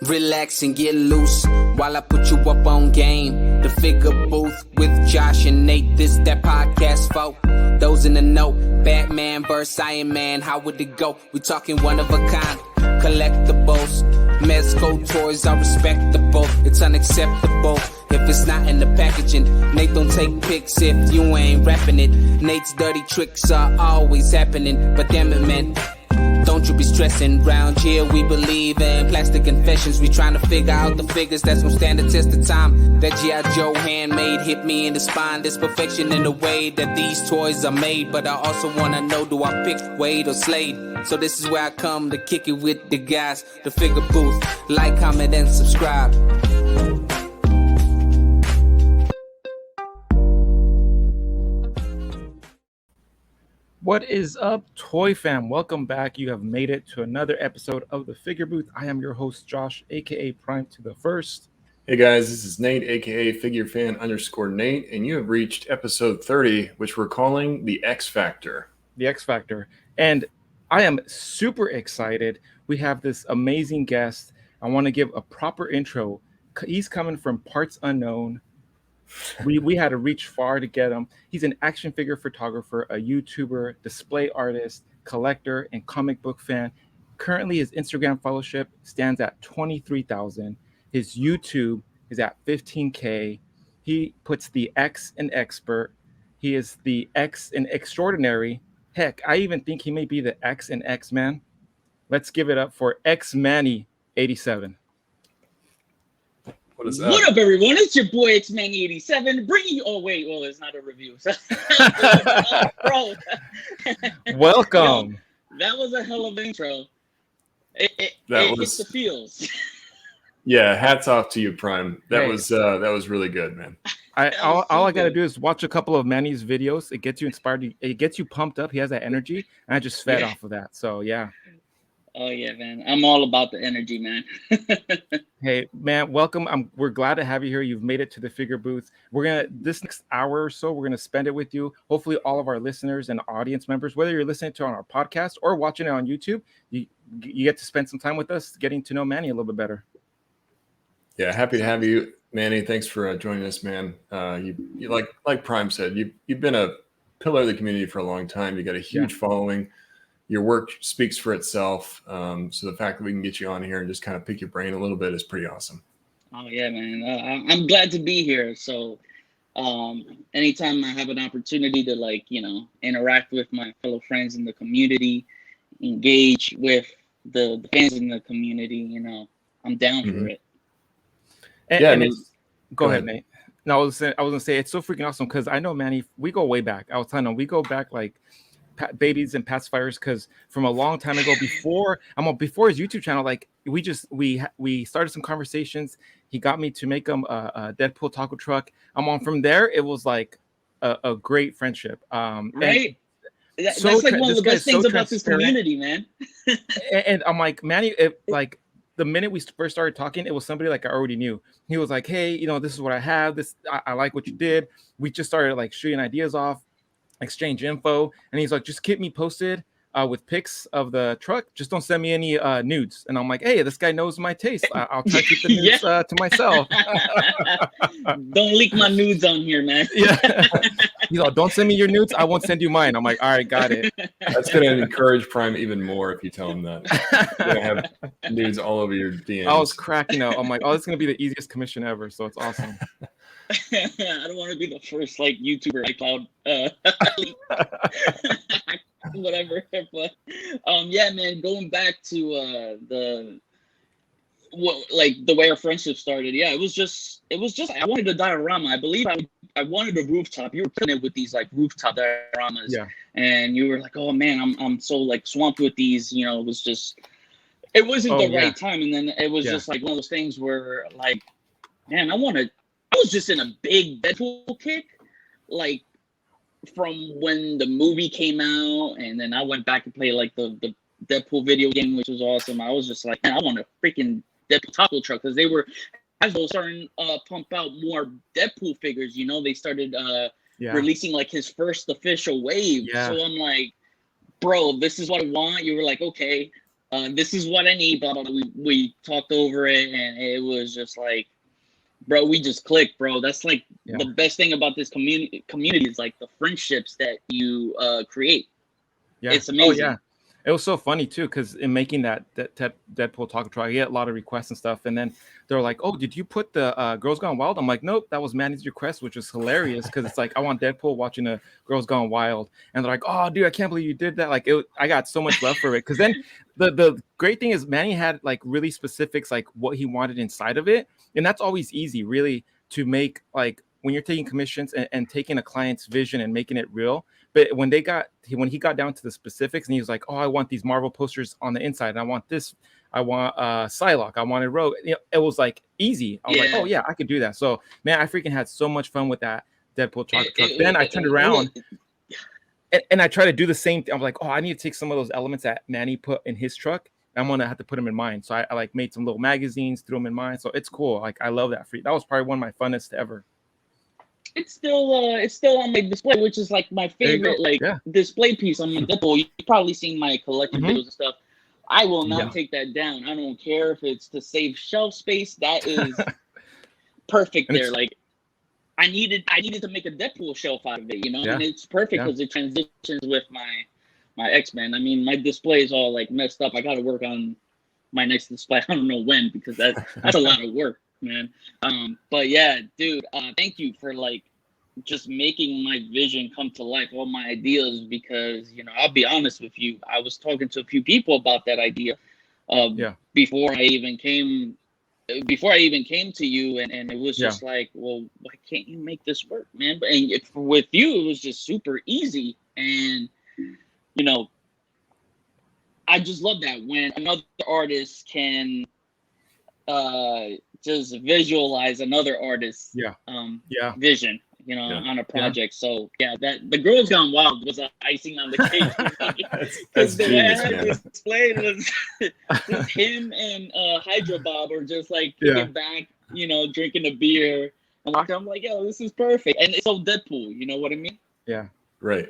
Relax and get loose while I put you up on game. The Figure Booth with Josh and Nate. This that podcast for those in the know. Batman vs. Iron Man, how would it go? We talking one of a kind, collectibles. Mezco toys are respectable. It's unacceptable if it's not in the packaging. Nate don't take pics if you ain't rapping it. Nate's dirty tricks are always happening. But damn it, man, don't you be stressing. Round here we believe in plastic confessions. We trying to figure out the figures that's gonna stand the test of time. That G.I. Joe handmade hit me in the spine. There's perfection in the way that these toys are made. But I also wanna know, do I pick Wade or Slade? So this is where I come to kick it with the guys. The Figure Booth. Like, comment, and subscribe. What is up, Toy Fam? Welcome back. You have made it to another episode of the Figure Booth. I am your host, Josh, aka Prime to the First. Hey guys, this is Nate, aka FigureFan_Nate, and you have reached episode 30, which we're calling the X Factor. The X Factor. And I am super excited. We have this amazing guest. I want to give a proper intro. He's coming from parts unknown. We had to reach far to get him. He's an action figure photographer, a YouTuber, display artist, collector, and comic book fan. Currently, his Instagram followership stands at 23,000. His YouTube is at 15K. He puts the X in expert. He is the X in extraordinary. Heck, I even think he may be the X in X-Man. Let's give it up for Xmanny87. What is that? What up, everyone? It's your boy Xmanny87 bringing you. Oh wait, well it's not a review. Bro, Welcome. Yo, that was a hell of an intro. It hits the feels. Yeah, hats off to you, Prime. That Hey. was really good, man. All I gotta do is watch a couple of Manny's videos. It gets you inspired. It gets you pumped up. He has that energy, and I just fed off of that. So yeah. Oh yeah, man. I'm all about the energy, man. Hey man, welcome. We're glad to have you here. You've made it to the Figure Booth. This next hour or so, we're gonna spend it with you. Hopefully, all of our listeners and audience members, whether you're listening to it on our podcast or watching it on YouTube, you get to spend some time with us, getting to know Manny a little bit better. Yeah, happy to have you, Manny. Thanks for joining us, man. You like Prime said, you've been a pillar of the community for a long time. You got a huge following. Your work speaks for itself. So the fact that we can get you on here and just kind of pick your brain a little bit is pretty awesome. Oh yeah, man. I'm glad to be here. So anytime I have an opportunity to interact with my fellow friends in the community, engage with the fans in the community, I'm down for it. Go ahead, Nate. No, I was gonna say it's so freaking awesome because I know Manny. We go way back. I was telling him we go back like babies and pacifiers because from a long time ago, before his YouTube channel, like we started some conversations. He got me to make him a Deadpool taco truck. From there. It was like a great friendship. Right. That's like one of the best things about this community, man. and I'm like, Manny, the minute we first started talking, it was somebody like I already knew. He was like, hey, this is what I have. I like what you did. We just started like shooting ideas off, exchange info, and he's like, just keep me posted with pics of the truck. Just don't send me any nudes. And I'm like, hey, this guy knows my taste. I'll try to keep the nudes to myself. Don't leak my nudes on here, man. Yeah. He's like, don't send me your nudes. I won't send you mine. I'm like, all right, got it. That's going to encourage Prime even more if you tell him that. You're going to have nudes all over your DMs. I was cracking out. I'm like, oh, this is going to be the easiest commission ever. So it's awesome. I don't want to be the first YouTuber iCloud whatever, but yeah, man, going back to the way our friendship started. Yeah, it was just I wanted a diorama. I believe I wanted a rooftop. You were putting it with these rooftop dioramas, and you were like, oh man, I'm so swamped with these. It wasn't the right time, and then it was just one of those things where man, I was just in a big Deadpool kick, from when the movie came out, and then I went back and played the Deadpool video game, which was awesome. I was just like, man, I want a freaking Deadpool taco truck because they were starting pump out more Deadpool figures. They started releasing his first official wave. So I'm like, bro, this is what I want. You were like, okay. this is what I need, blah, blah, blah. We talked over it, and it was just like, bro, we just clicked, bro. That's like the best thing about this community is like the friendships that you create. Yeah. It's amazing. Oh, yeah. It was so funny too, because in making that Deadpool Taco Truck, I get a lot of requests and stuff, and then they're like, "Oh, did you put the Girls Gone Wild?" I'm like, "Nope, that was Manny's request," which was hilarious because it's like I want Deadpool watching a Girls Gone Wild, and they're like, "Oh, dude, I can't believe you did that!" Like, I got so much love for it because then the great thing is Manny had like really specifics, like what he wanted inside of it, and that's always easy, really, to make like when you're taking commissions and taking a client's vision and making it real. But when he got down to the specifics and he was like, "Oh, I want these Marvel posters on the inside, and I want this, I want Psylocke, I wanted Rogue," it was like easy. I was like, "Oh yeah, I could do that." So man, I freaking had so much fun with that Deadpool chocolate truck. Then I turned around and I tried to do the same thing. I'm like, "Oh, I need to take some of those elements that Manny put in his truck. I'm gonna have to put them in mine." So I like made some little magazines, threw them in mine. So it's cool. Like I love that. That was probably one of my funnest ever. It's still on my display, which is like my favorite display piece on my Deadpool. You've probably seen my collection videos and stuff. I will not take that down. I don't care if it's to save shelf space. That is perfect there. Like I needed to make a Deadpool shelf out of it, you know, and it's perfect because it transitions with my X-Men. I mean, my display is all like messed up. I got to work on my next display. I don't know when because that's a lot of work, man. But yeah, dude, thank you for like just making my vision come to life, all my ideas, because, you know, I'll be honest with you, I was talking to a few people about that idea before I even came to you, and it was just like, well, why can't you make this work, man? But with you, it was just super easy, and you know, I just love that when another artist can just visualize another artist's vision, you know, on a project. So that the Girls Gone Wild was icing on the cake. That's the genius, way I man. displayed was just him and Hydra Bob were just like kicking back, you know, drinking a beer and walking. I'm like, yo, this is perfect, and it's so Deadpool. You know what I mean? Yeah. Right.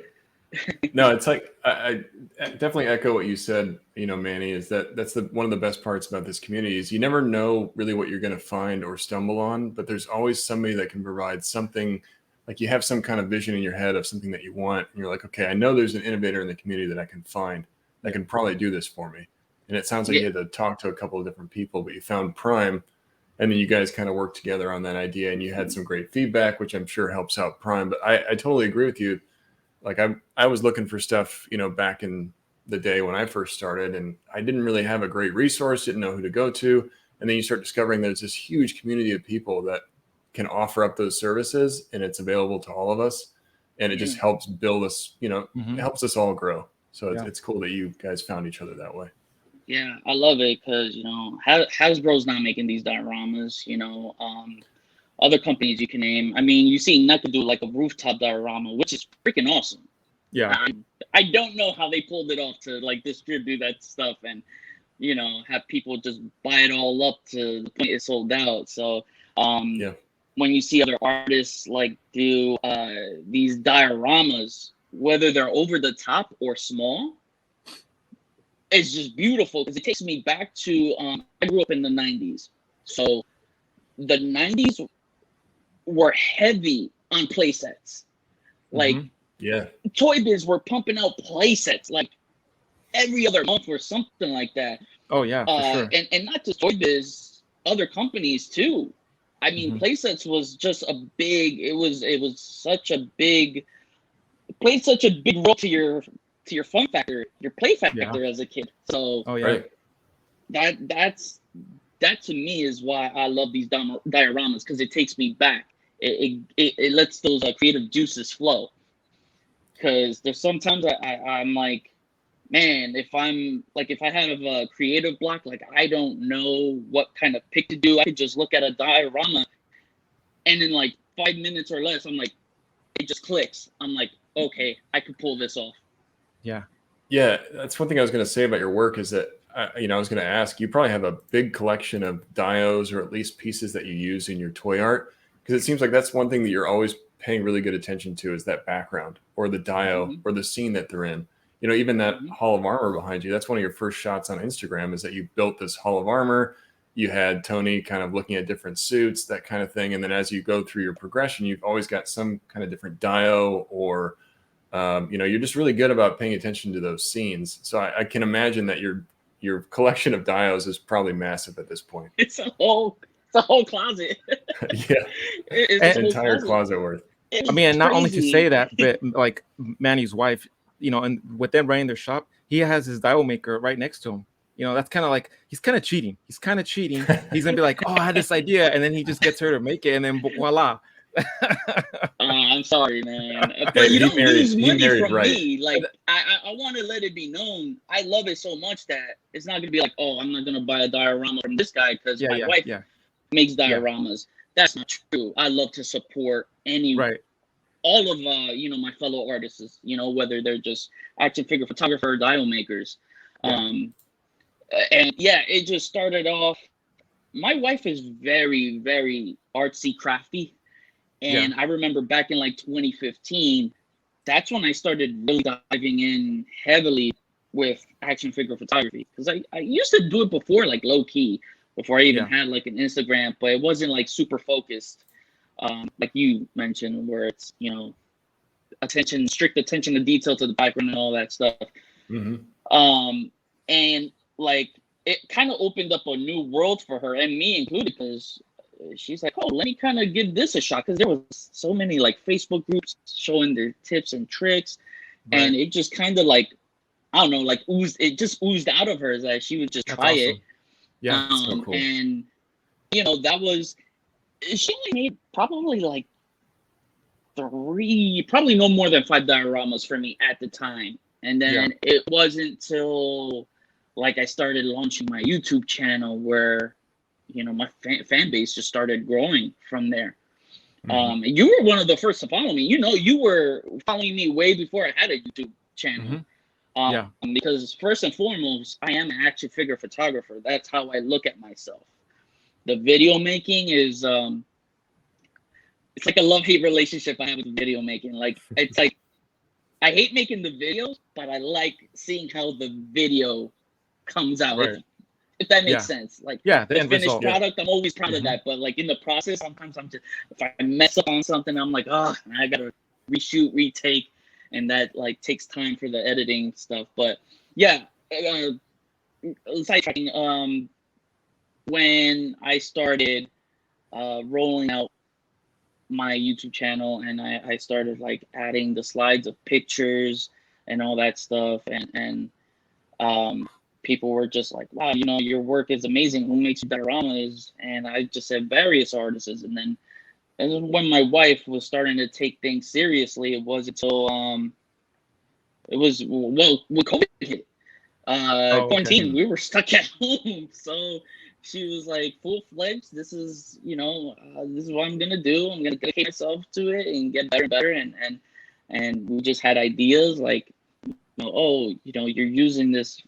No, it's like I definitely echo what you said. You know, Manny, is that's one of the best parts about this community is you never know really what you're going to find or stumble on, but there's always somebody that can provide something. Like you have some kind of vision in your head of something that you want, and you're like, okay, I know there's an innovator in the community that I can find that can probably do this for me. And it sounds like you had to talk to a couple of different people, but you found Prime, and then you guys kind of worked together on that idea, and you had some great feedback, which I'm sure helps out Prime. But I totally agree with you. Like I was looking for stuff, you know, back in the day when I first started, and I didn't really have a great resource, didn't know who to go to. And then you start discovering there's this huge community of people that can offer up those services, and it's available to all of us. And it just helps build us, you know, it helps us all grow. So it's cool that you guys found each other that way. Yeah, I love it because, you know, Hasbro's not making these dioramas, you know, other companies you can name. I mean, you see NECA do like a rooftop diorama, which is freaking awesome. Yeah. I don't know how they pulled it off to like distribute that stuff and, you know, have people just buy it all up to the point it's sold out. So when you see other artists like do these dioramas, whether they're over the top or small, it's just beautiful because it takes me back to I grew up in the 90s. So the 90s were heavy on play sets. Like Toy Biz were pumping out play sets like every other month or something like that. Oh yeah, for sure. And not just Toy Biz, other companies too. I mean, play sets was just a big. It was such a big. Played such a big role to your fun factor, your play factor as a kid. So that to me is why I love these dioramas, because it takes me back. It lets those creative juices flow. Because there's sometimes I'm like, man, if I have a creative block, like I don't know what kind of pick to do. I could just look at a diorama, and in like 5 minutes or less, I'm like, it just clicks. I'm like, okay, I could pull this off. Yeah. Yeah, that's one thing I was going to say about your work is that, I was going to ask, you probably have a big collection of dios or at least pieces that you use in your toy art, because it seems like that's one thing that you're always paying really good attention to is that background or the dio or the scene that they're in. you know, even that Hall of Armor behind you, that's one of your first shots on Instagram, is that you built this Hall of Armor. You had Tony kind of looking at different suits, that kind of thing. And then as you go through your progression, you've always got some kind of different dio, or, you know, you're just really good about paying attention to those scenes. So I can imagine that your collection of dios is probably massive at this point. It's a whole closet. Yeah. It's an entire closet worth. I mean, and not only to say that, but like Manny's wife, you know, and with them running their shop, he has his dio maker right next to him. You know, that's kind of like, he's kind of cheating. He's going to be like, oh, I had this idea. And then he just gets her to make it. And then voila. I'm sorry, man. But you don't lose money from me. Like, I want to let it be known. I love it so much that it's not going to be like, oh, I'm not going to buy a diorama from this guy because my wife makes dioramas. That's not true. I love to support all of you know, my fellow artists, you know, whether they're just action figure photographer or dio makers. And yeah, it just started off. My wife is very, very artsy, crafty. And I remember back in like 2015, that's when I started really diving in heavily with action figure photography. Because I used to do it before, like low key, before I even had like an Instagram, but it wasn't like super focused. Like you mentioned, where it's, you know, strict attention to detail to the background and all that stuff. And like, it kind of opened up a new world for her, and me included, because she's like, oh, let me kind of give this a shot, because there was so many like Facebook groups showing their tips and tricks, and it just kind of like, I don't know, like oozed out of her that she would just try it. Yeah, so cool. And you know, she only made probably like probably no more than 5 dioramas for me at the time. And then it wasn't till like I started launching my YouTube channel where, you know, my fan base just started growing from there. You were one of the first to follow me. You know, you were following me way before I had a YouTube channel. Because first and foremost, I am an action figure photographer. That's how I look at myself. The video making is it's like a love-hate relationship I have with video making. Like, it's like I hate making the videos, but I like seeing how the video comes out. If that makes sense. Like, the finished product, I'm always proud of that. But like in the process, sometimes I'm just, if I mess up on something, I'm like, oh, I gotta reshoot, retake, and that like takes time for the editing stuff. But yeah, sidetracking. When I started rolling out my YouTube channel, and I started like adding the slides of pictures and all that stuff, and people were just like, wow, you know, your work is amazing. Who makes dioramas? And I just said various artists. And then when my wife was starting to take things seriously, it was until when COVID hit. Quarantine, we were stuck at home. So she was like, full-fledged, this is, you know, this is what I'm gonna do. I'm gonna dedicate myself to it and get better and better. And we just had ideas like, you know, oh, you know, you're using this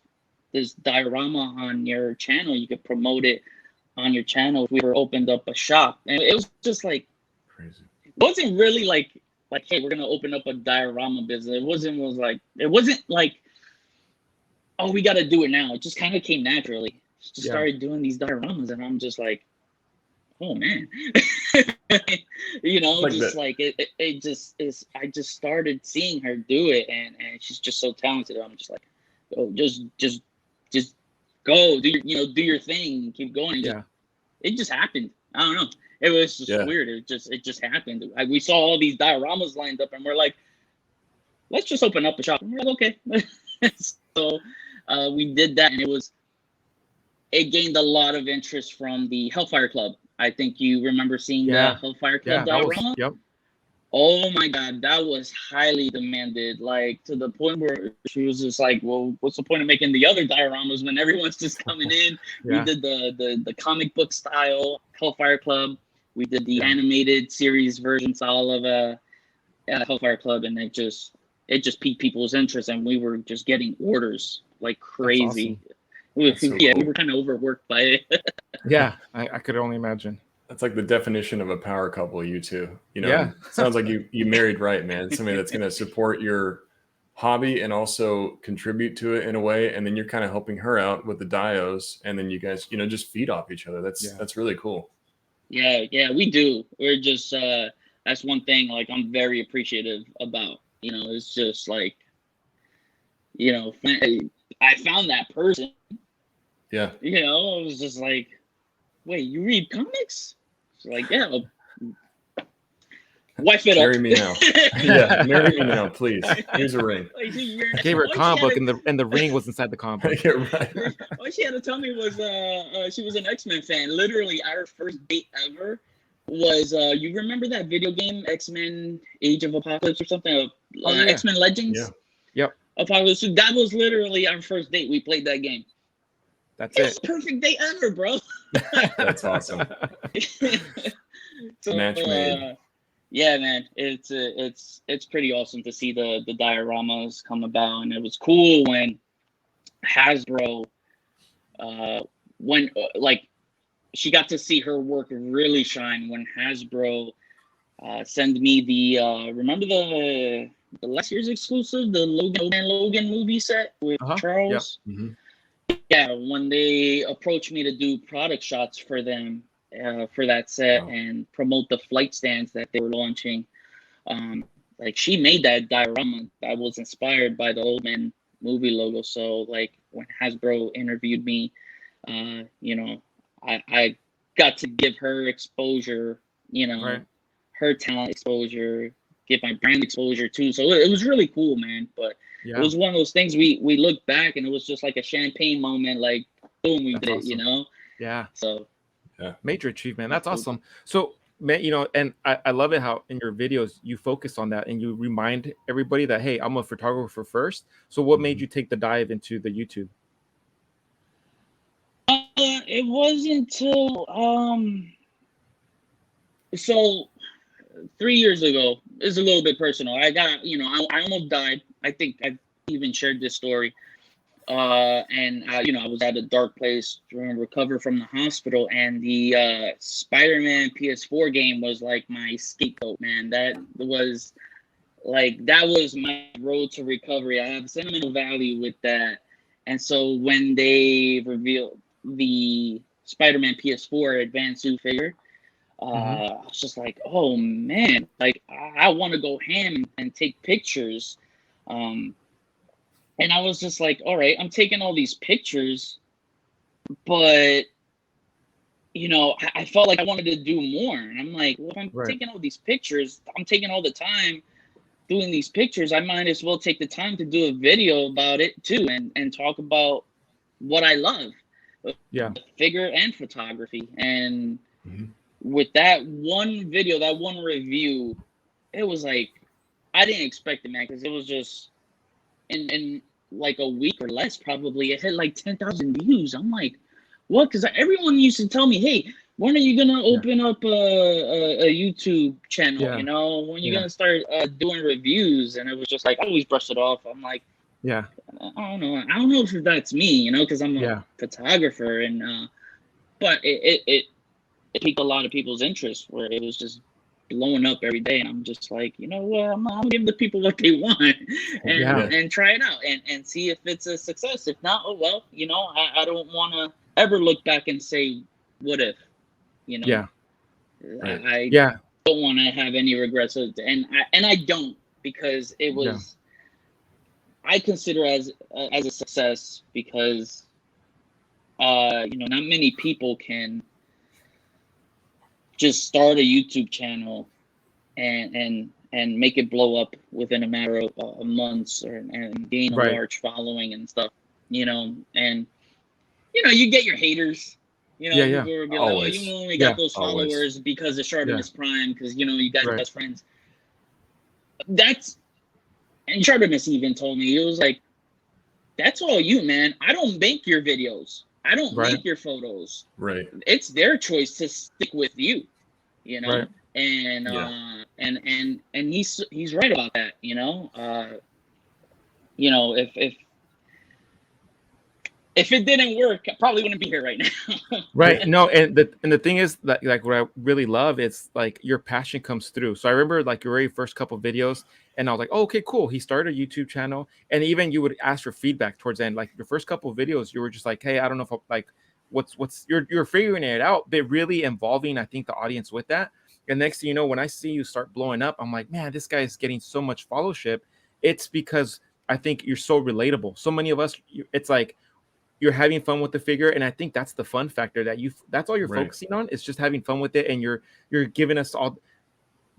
diorama on your channel, you could promote it on your channel if we were opened up a shop. And it was just like crazy. It wasn't really like hey, we're gonna open up a diorama business. It wasn't like oh, we gotta do it now. It just kind of came naturally. Just started doing these dioramas, and I'm just like, oh man. You know, like just that. Like it just is. I just started seeing her do it, and she's just so talented. I'm just like, oh, just go, do your thing, keep going. It just happened. I don't know. It was just weird. It just happened. We saw all these dioramas lined up, and we're like, let's just open up a shop. And we're like, okay. So we did that, and it gained a lot of interest from the Hellfire Club. I think you remember seeing the Hellfire Club diorama. Oh my God, that was highly demanded, like to the point where she was just like, well, what's the point of making the other dioramas when everyone's just coming in? We did the comic book style Hellfire Club. We did the animated series versions all of Hellfire Club, and it just piqued people's interest, and we were just getting orders like crazy. Awesome. So cool. We were kind of overworked by it. I could only imagine. That's like the definition of a power couple, you two. You know, it sounds like you married right, man. Somebody that's going to support your hobby and also contribute to it in a way, and then you're kind of helping her out with the dios, and then you guys, you know, just feed off each other. That's really cool. Yeah, we do. We're just that's one thing like I'm very appreciative about. You know, it's just like, you know, I found that person. Yeah. You know, it was just like, wait, you read comics? It's like, yeah. Wife it Marry up. me now. Yeah, marry me now, please. Here's a ring. Like, I gave her a comic book, and the ring was inside the comic book. You're right. All she had to tell me was she was an X-Men fan. Literally, our first date ever was you remember that video game X-Men Age of Apocalypse or something? X-Men Legends. Yeah. Yep. Apocalypse. So that was literally our first date. We played that game. That's it. Was the perfect date ever, bro. That's awesome. So, match made. Yeah, man, it's pretty awesome to see the dioramas come about, and it was cool when Hasbro, like she got to see her work really shine when Hasbro sent me the remember the last year's exclusive, the Logan movie set with Charles. Yep. Mm-hmm. Yeah, when they approached me to do product shots for them. For that set and promote the flight stands that they were launching. Like she made that diorama that was inspired by the Old Man movie logo. So like when Hasbro interviewed me, you know, I got to give her exposure, you know, her talent exposure, give my brand exposure too. So it was really cool, man. But it was one of those things we looked back and it was just like a champagne moment, like boom, we did it, you know? Yeah. So major achievement. That's awesome. So, man, you know, and I love it how in your videos you focus on that and you remind everybody that, hey, I'm a photographer first. So what made you take the dive into the YouTube? It wasn't until so 3 years ago. It's a little bit personal. I got, you know, I almost died. I think I've even shared this story. And you know, I was at a dark place trying to recover from the hospital, and the Spider-Man PS4 game was like my scapegoat, man. That was my road to recovery. I have sentimental value with that. And so when they revealed the Spider-Man PS4 advanced suit figure, I was just like, oh man, like I want to go ham and take pictures. And I was just like, all right, I'm taking all these pictures, but, you know, I felt like I wanted to do more. And I'm like, well, if I'm taking all these pictures, I'm taking all the time doing these pictures, I might as well take the time to do a video about it too and talk about what I love. Figure and photography. And with that one video, that one review, it was like, I didn't expect it, man, because it was just in like a week or less, probably it hit like 10,000 views. I'm like, what? Because everyone used to tell me, hey, when are you gonna open up a YouTube channel? You know, when you gonna start doing reviews? And it was just like I always brushed it off. I'm like, I don't know if that's me, you know, because I'm a photographer, and but it piqued a lot of people's interest where it was just blowing up every day, and I'm just like, you know what, I'm gonna give the people what they want and try it out and see if it's a success. If not, oh well, you know, I don't want to ever look back and say what if, you know. I don't want to have any regrets, and I don't, because it was I consider as a success because you know, not many people can just start a YouTube channel and make it blow up within a matter of months and gain a large following and stuff, you know. And you know, you get your haters, you know, people will be like, oh, you only got those followers because of Shartimus Prime, because, you know, you guys are best friends. That's, and Shartimus even told me, he was like, that's all you, man. I don't make your videos. I don't make your photos. It's their choice to stick with you, you know. And and he's right about that, you know. You know, if if it didn't work, I probably wouldn't be here right now. Right. No, and the thing is that like what I really love is like your passion comes through. So I remember like your very first couple of videos, and I was like, oh, okay, cool. He started a YouTube channel, and even you would ask for feedback towards the end. Like your first couple of videos, you were just like, hey, I don't know if like what's you're figuring it out, but really involving, I think, the audience with that. And next thing you know, when I see you start blowing up, I'm like, man, this guy is getting so much followership. It's because I think you're so relatable. So many of us, it's like you're having fun with the figure, and I think that's the fun factor that's all you're focusing on, is just having fun with it, and you're giving us all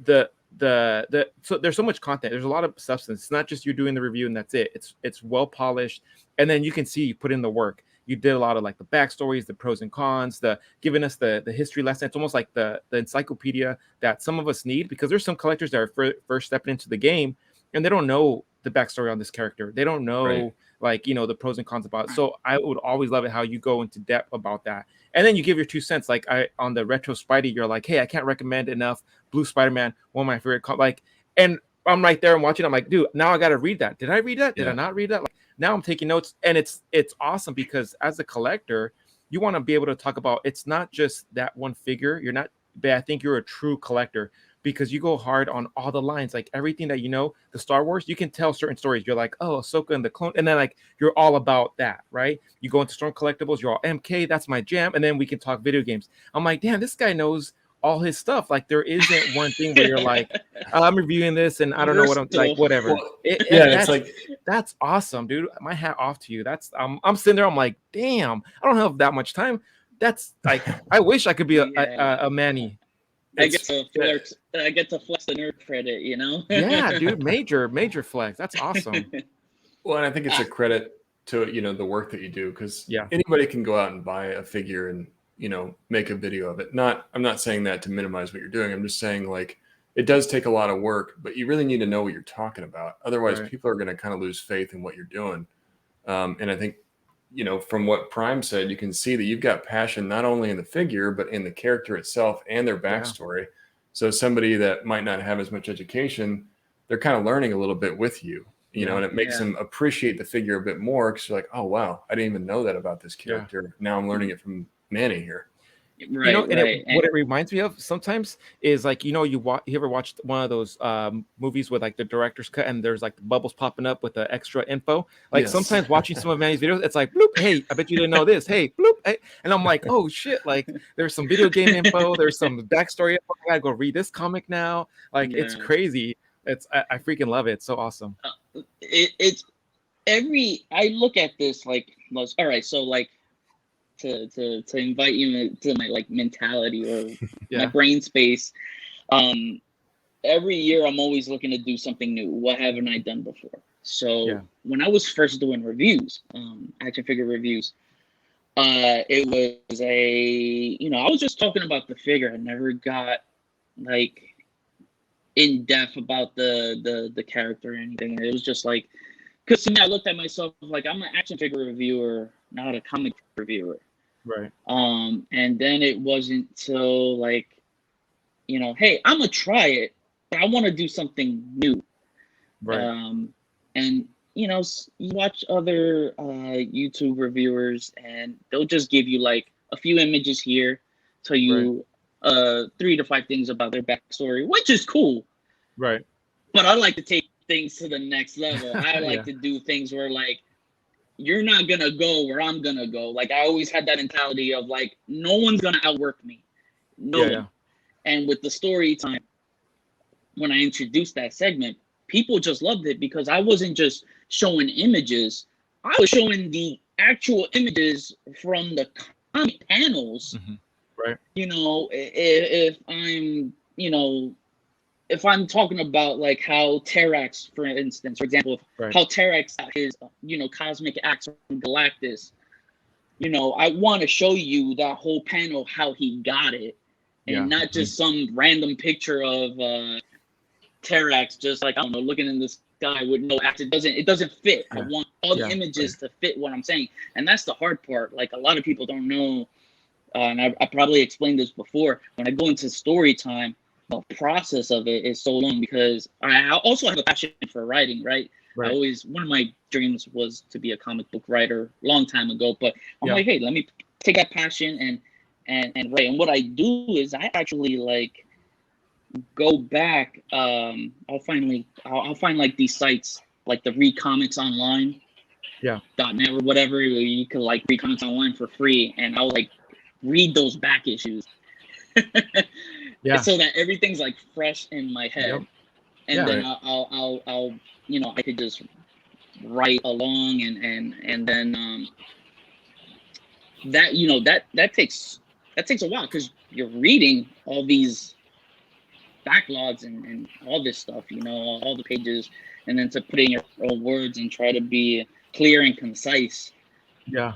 the so there's so much content, there's a lot of substance. It's not just you doing the review and that's it. It's well polished, and then you can see you put in the work. You did a lot of like the backstories, the pros and cons, the giving us the history lesson. It's almost like the encyclopedia that some of us need, because there's some collectors that are first stepping into the game and they don't know the backstory on this character. They don't know like, you know, the pros and cons about it. So I would always love it how you go into depth about that. And then you give your 2 cents. Like on the retro Spidey, you're like, hey, I can't recommend enough Blue Spider-Man, one of my favorite and I'm right there and watching. I'm like, dude, now I got to read that. Did I read that? Did I not read that? Like, now I'm taking notes, and it's awesome, because as a collector, you want to be able to talk about, it's not just that one figure. You're not, but I think you're a true collector, because you go hard on all the lines, like everything that, you know, the Star Wars, you can tell certain stories. You're like, oh, Ahsoka and the clone. And then like, you're all about that, right? You go into Storm Collectibles, you're all MK, that's my jam. And then we can talk video games. I'm like, damn, this guy knows all his stuff. Like there isn't one thing where you're like, I'm reviewing this and I don't know what I'm like, whatever. It's like, that's awesome, dude. My hat off to you. That's I'm sitting there, I'm like, damn, I don't have that much time. That's like, I wish I could be a Manny. I get to flex the nerd credit, you know? Yeah, dude, major flex. That's awesome. Well, and I think it's a credit to, you know, the work that you do, because anybody can go out and buy a figure and, you know, make a video of it. I'm not saying that to minimize what you're doing. I'm just saying, like, it does take a lot of work, but you really need to know what you're talking about. Otherwise, people are going to kind of lose faith in what you're doing. And I think, you know, from what Prime said, you can see that you've got passion not only in the figure, but in the character itself and their backstory. Yeah. So somebody that might not have as much education, they're kind of learning a little bit with you, you know, and it makes them appreciate the figure a bit more, because you're like, oh, wow, I didn't even know that about this character. Yeah. Now I'm learning it from Manny here. Right, you know, and what it reminds me of sometimes is like, you know, you ever watched one of those movies with like the director's cut and there's like the bubbles popping up with the extra info. Like sometimes watching some of Manny's videos, it's like, bloop, hey, I bet you didn't know this. Hey, bloop, hey. And I'm like, oh shit, like there's some video game info, there's some backstory info. I gotta go read this comic now. Like it's crazy. I freaking love it. It's so awesome. It's I look at this like, all right, so like, to invite you to my like mentality or my brain space. Every year I'm always looking to do something new. What haven't I done before? So when I was first doing reviews, action figure reviews, it was I was just talking about the figure. I never got like in depth about the character or anything. It was just like, because to me, I looked at myself like, I'm an action figure reviewer, not a comic reviewer. Right. And then it wasn't till like, you know, hey, I'm gonna try it, but I want to do something new. Right. And you know, you watch other YouTube reviewers, and they'll just give you like a few images here, tell you 3 to 5 things about their backstory, which is cool. Right. But I like to take things to the next level. I like to do things where like, you're not gonna go where I'm gonna go. Like I always had that mentality of like, no one's gonna outwork me. No one. Yeah. And with the story time, when I introduced that segment, people just loved it, because I wasn't just showing images. I was showing the actual images from the comic panels. Mm-hmm. Right. You know, if I'm, you know, if I'm talking about like how Terrax, for instance, for example, how Terrax got his, you know, cosmic axe from Galactus, you know, I want to show you that whole panel, how he got it, and not just some random picture of Terrax, just like, I don't know, looking in the sky with no axe. It doesn't fit. I want all the images to fit what I'm saying, and that's the hard part. Like a lot of people don't know, and I probably explained this before. When I go into story time, the process of it is so long, because I also have a passion for writing, right? Right. one of my dreams was to be a comic book writer long time ago, but I'm Yeah. like, hey, let me take that passion and write. And what I do is I actually like go back. I'll find like these sites like the Read Comics Online. Yeah. .net or whatever. You can like read comics online for free, and I'll like read those back issues. Yeah. So that everything's like fresh in my head. Yep. And Yeah. then I'll I could just write along and then that takes a while because you're reading all these backlogs and all this stuff, all the pages, and then to put in your own words and try to be clear and concise. Yeah.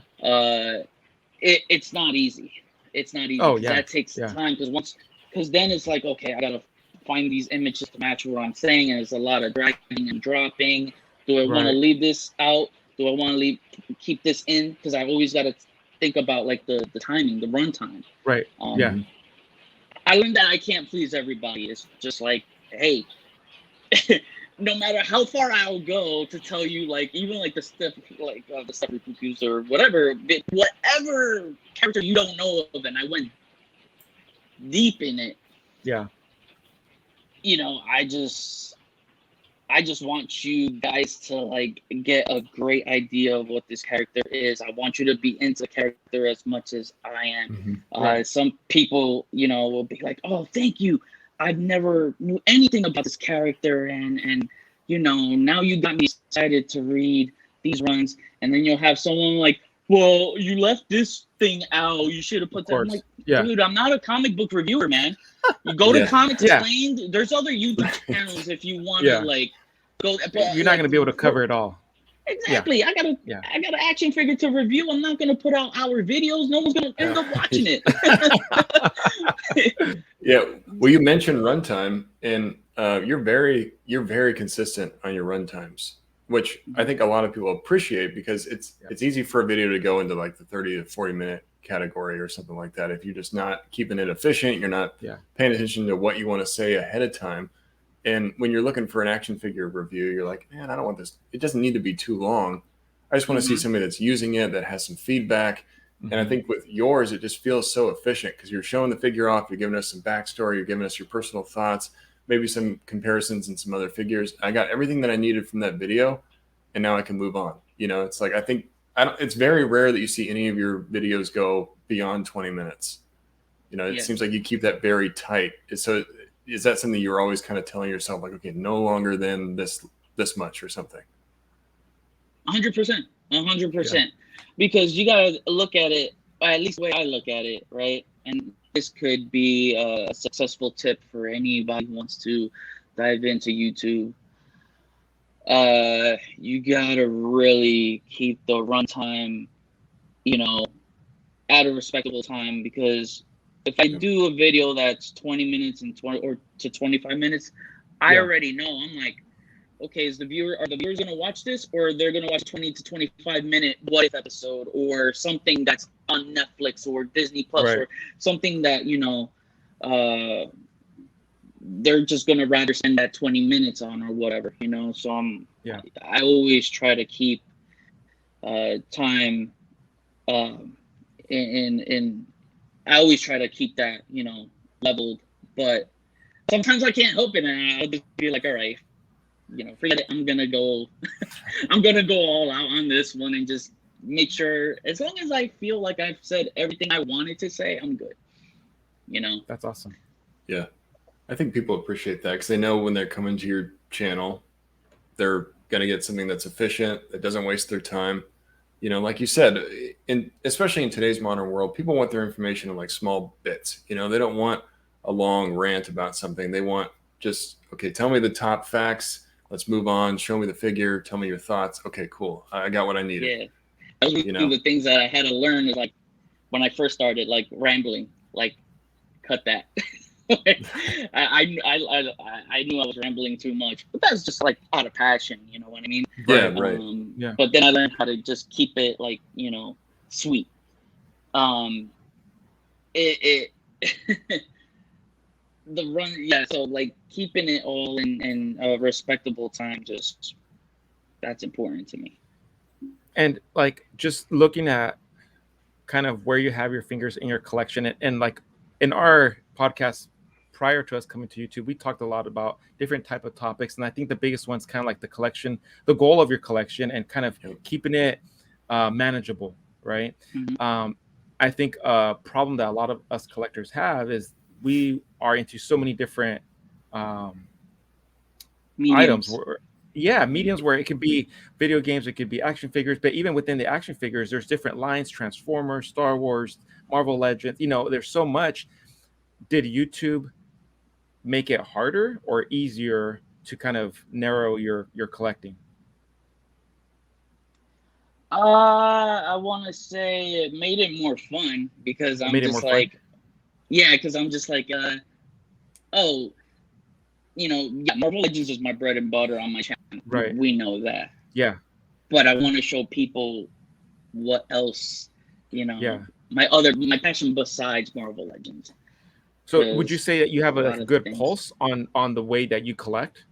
It's not easy. It's not easy. Oh, yeah. That takes time because then it's like, okay, I gotta find these images to match what I'm saying, and it's a lot of dragging and dropping. Do I want to leave this out? Do I want to keep this in? Because I always got to think about like the timing, the runtime. Right. Yeah. I learned that I can't please everybody. It's just like, hey, no matter how far I'll go to tell you, like even like the stuff like the stuff we confused or whatever character you don't know of, and I went deep in it. Yeah. I just want you guys to like get a great idea of what this character is. I want you to be into the character as much as I am. Some people, will be like, "Oh, thank you. I've never knew anything about this character, and now you got me excited to read these runs." And then you'll have someone like, "Well, you left this thing out. You should have put that." I'm like, dude, I'm not a comic book reviewer, man. You go to Comics Explained. There's other YouTube channels if you want to like go. But, you're not going to be able to cover it all. Exactly. I got an action figure to review. I'm not going to put out our videos. No one's going to end up watching it. Yeah. Well, you mentioned runtime, and you're very consistent on your runtimes, which I think a lot of people appreciate because it's easy for a video to go into like the 30 to 40 minute category or something like that. If you're just not keeping it efficient, you're not paying attention to what you want to say ahead of time. And when you're looking for an action figure review, you're like, man, I don't want this. It doesn't need to be too long. I just want to see somebody that's using it, that has some feedback. And I think with yours, it just feels so efficient because you're showing the figure off. You're giving us some backstory. You're giving us your personal thoughts, maybe some comparisons and some other figures. I got everything that I needed from that video, and now I can move on. It's like it's very rare that you see any of your videos go beyond 20 minutes. It seems like you keep that very tight. So is that something you're always kind of telling yourself, like, okay, no longer than this much or something? 100%. Because you got to look at it, at least the way I look at it, right? And this could be a successful tip for anybody who wants to dive into YouTube. You got to really keep the runtime, at a respectable time, because if I do a video that's 20 minutes and 20 or to 25 minutes, I already know. I'm like, okay, are the viewers going to watch this, or they're going to watch 20 to 25 minute What If episode, or something that's on Netflix or Disney Plus, or something that, they're just going to rather spend that 20 minutes on or whatever, So I always try to keep time I always try to keep that, leveled, but sometimes I can't help it, and I'll just be like, all right, forget it. I'm gonna go all out on this one and just make sure, as long as I feel like I've said everything I wanted to say, I'm good. That's awesome. Yeah, I think people appreciate that because they know when they're coming to your channel, they're gonna get something that's efficient, that doesn't waste their time. Like you said, especially in today's modern world, people want their information in like small bits. They don't want a long rant about something. They want just, okay, tell me the top facts. Let's move on. Show me the figure. Tell me your thoughts. Okay, cool. I got what I needed. Yeah. That was one of the things that I had to learn is like when I first started like rambling, like cut that. I knew I was rambling too much, but that's just like out of passion, you know what I mean? Yeah, right. But then I learned how to just keep it like, sweet. The run, so like keeping it all in a respectable time, just that's important to me. And like just looking at kind of where you have your fingers in your collection, and like in our podcast prior to us coming to YouTube, we talked a lot about different type of topics, and I think the biggest one's kind of like the collection, the goal of your collection, and kind of keeping it manageable, right? Mm-hmm. I think a problem that a lot of us collectors have is we are into so many different items mediums where it could be video games, it could be action figures, but even within the action figures there's different lines: Transformers, Star Wars, Marvel Legends, there's so much. Did YouTube make it harder or easier to kind of narrow your collecting? I want to say it made it more fun, because I'm just like, oh, Marvel Legends is my bread and butter on my channel. Right. We know that. Yeah. But I want to show people what else, my passion besides Marvel Legends. So would you say that you have a good pulse on the way that you collect?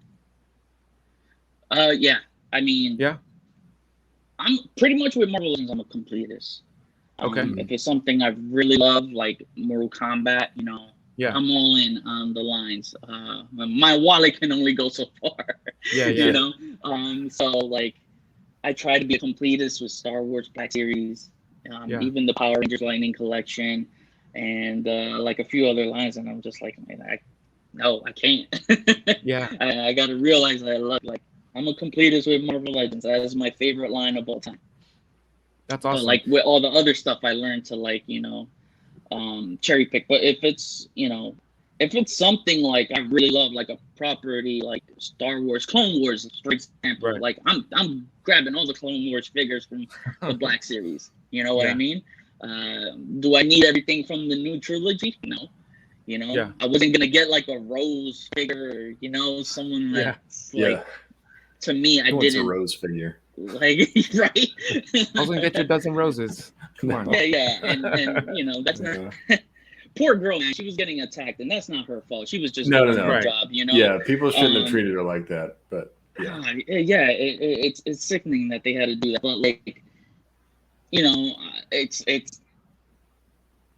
Yeah. I mean, yeah. I'm pretty much with Marvel Legends, I'm a completist. Okay. If it's something I really love, like Mortal Kombat, yeah, I'm all in on the lines. My wallet can only go so far. Yeah. So like, I try to be a completist with Star Wars Black Series, even the Power Rangers Lightning Collection, and like a few other lines. And I'm just like, man, I can't. Yeah. I got to realize that I love, like, I'm a completist with Marvel Legends. That is my favorite line of all time. That's awesome. But like with all the other stuff, I learned to like, cherry pick. But if it's, if it's something like I really love, like a property like Star Wars, Clone Wars, for example, right. like I'm grabbing all the Clone Wars figures from the Black Series. You know what I mean? Do I need everything from the new trilogy? No. I wasn't gonna get like a Rose figure, someone that's like. To me, I didn't. A Rose figure, like, right? I was gonna get you a dozen roses. Come on. Yeah, and that's not. Poor girl, man. She was getting attacked, and that's not her fault. She was just doing her job, Yeah, people shouldn't have treated her like that, but yeah. It's sickening that they had to do that, but like, it's.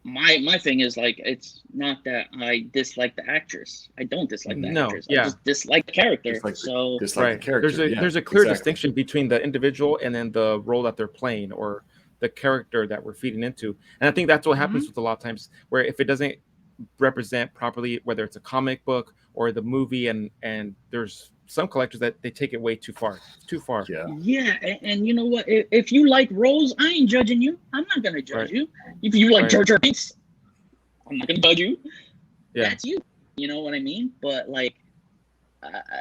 My thing is, like, it's not that I dislike the actress. I don't dislike the actress. I just dislike the character. The character. There's a clear distinction between the individual and then the role that they're playing, or the character that we're feeding into. And I think that's what happens with a lot of times, where if it doesn't represent properly, whether it's a comic book or the movie, and there's some collectors that they take it way too far. Yeah, and you know what? If you like Rose, I ain't judging you. I'm not gonna judge you. If you like Jar Jar Binks, I'm not gonna judge you. Yeah. That's you. You know what I mean? But like,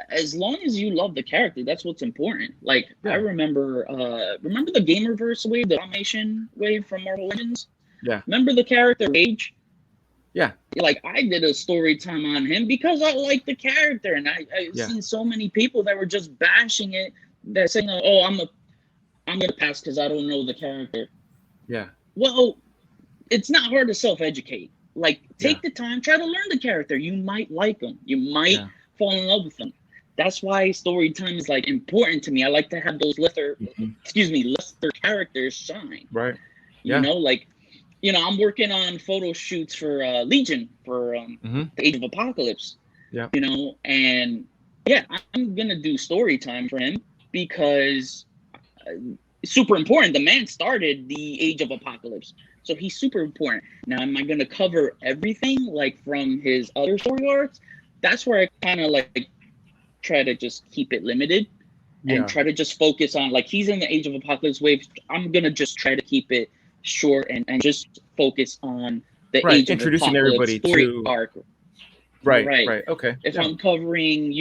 as long as you love the character, that's what's important. Like, I remember the Gamerverse wave, the Dalmatian wave from Marvel Legends. Yeah. Remember the character Rage? Yeah. Like, I did a story time on him because I like the character, and I've seen so many people that were just bashing it, that saying, "Oh, I'm gonna pass because I don't know the character." Yeah. Well, it's not hard to self-educate. Like, take the time, try to learn the character. You might like them. You might fall in love with them. That's why story time is like important to me. I like to have those lesser characters shine. Right. You know, like. I'm working on photo shoots for Legion for the Age of Apocalypse. Yeah. And I'm gonna do story time for him because it's super important. The man started the Age of Apocalypse, so he's super important. Now, am I gonna cover everything like from his other story arcs? That's where I kind of like try to just keep it limited and try to just focus on, like, he's in the Age of Apocalypse wave. I'm gonna just try to keep it short and just focus on the Age introducing of everybody story to arc. Right. Okay. If I'm covering,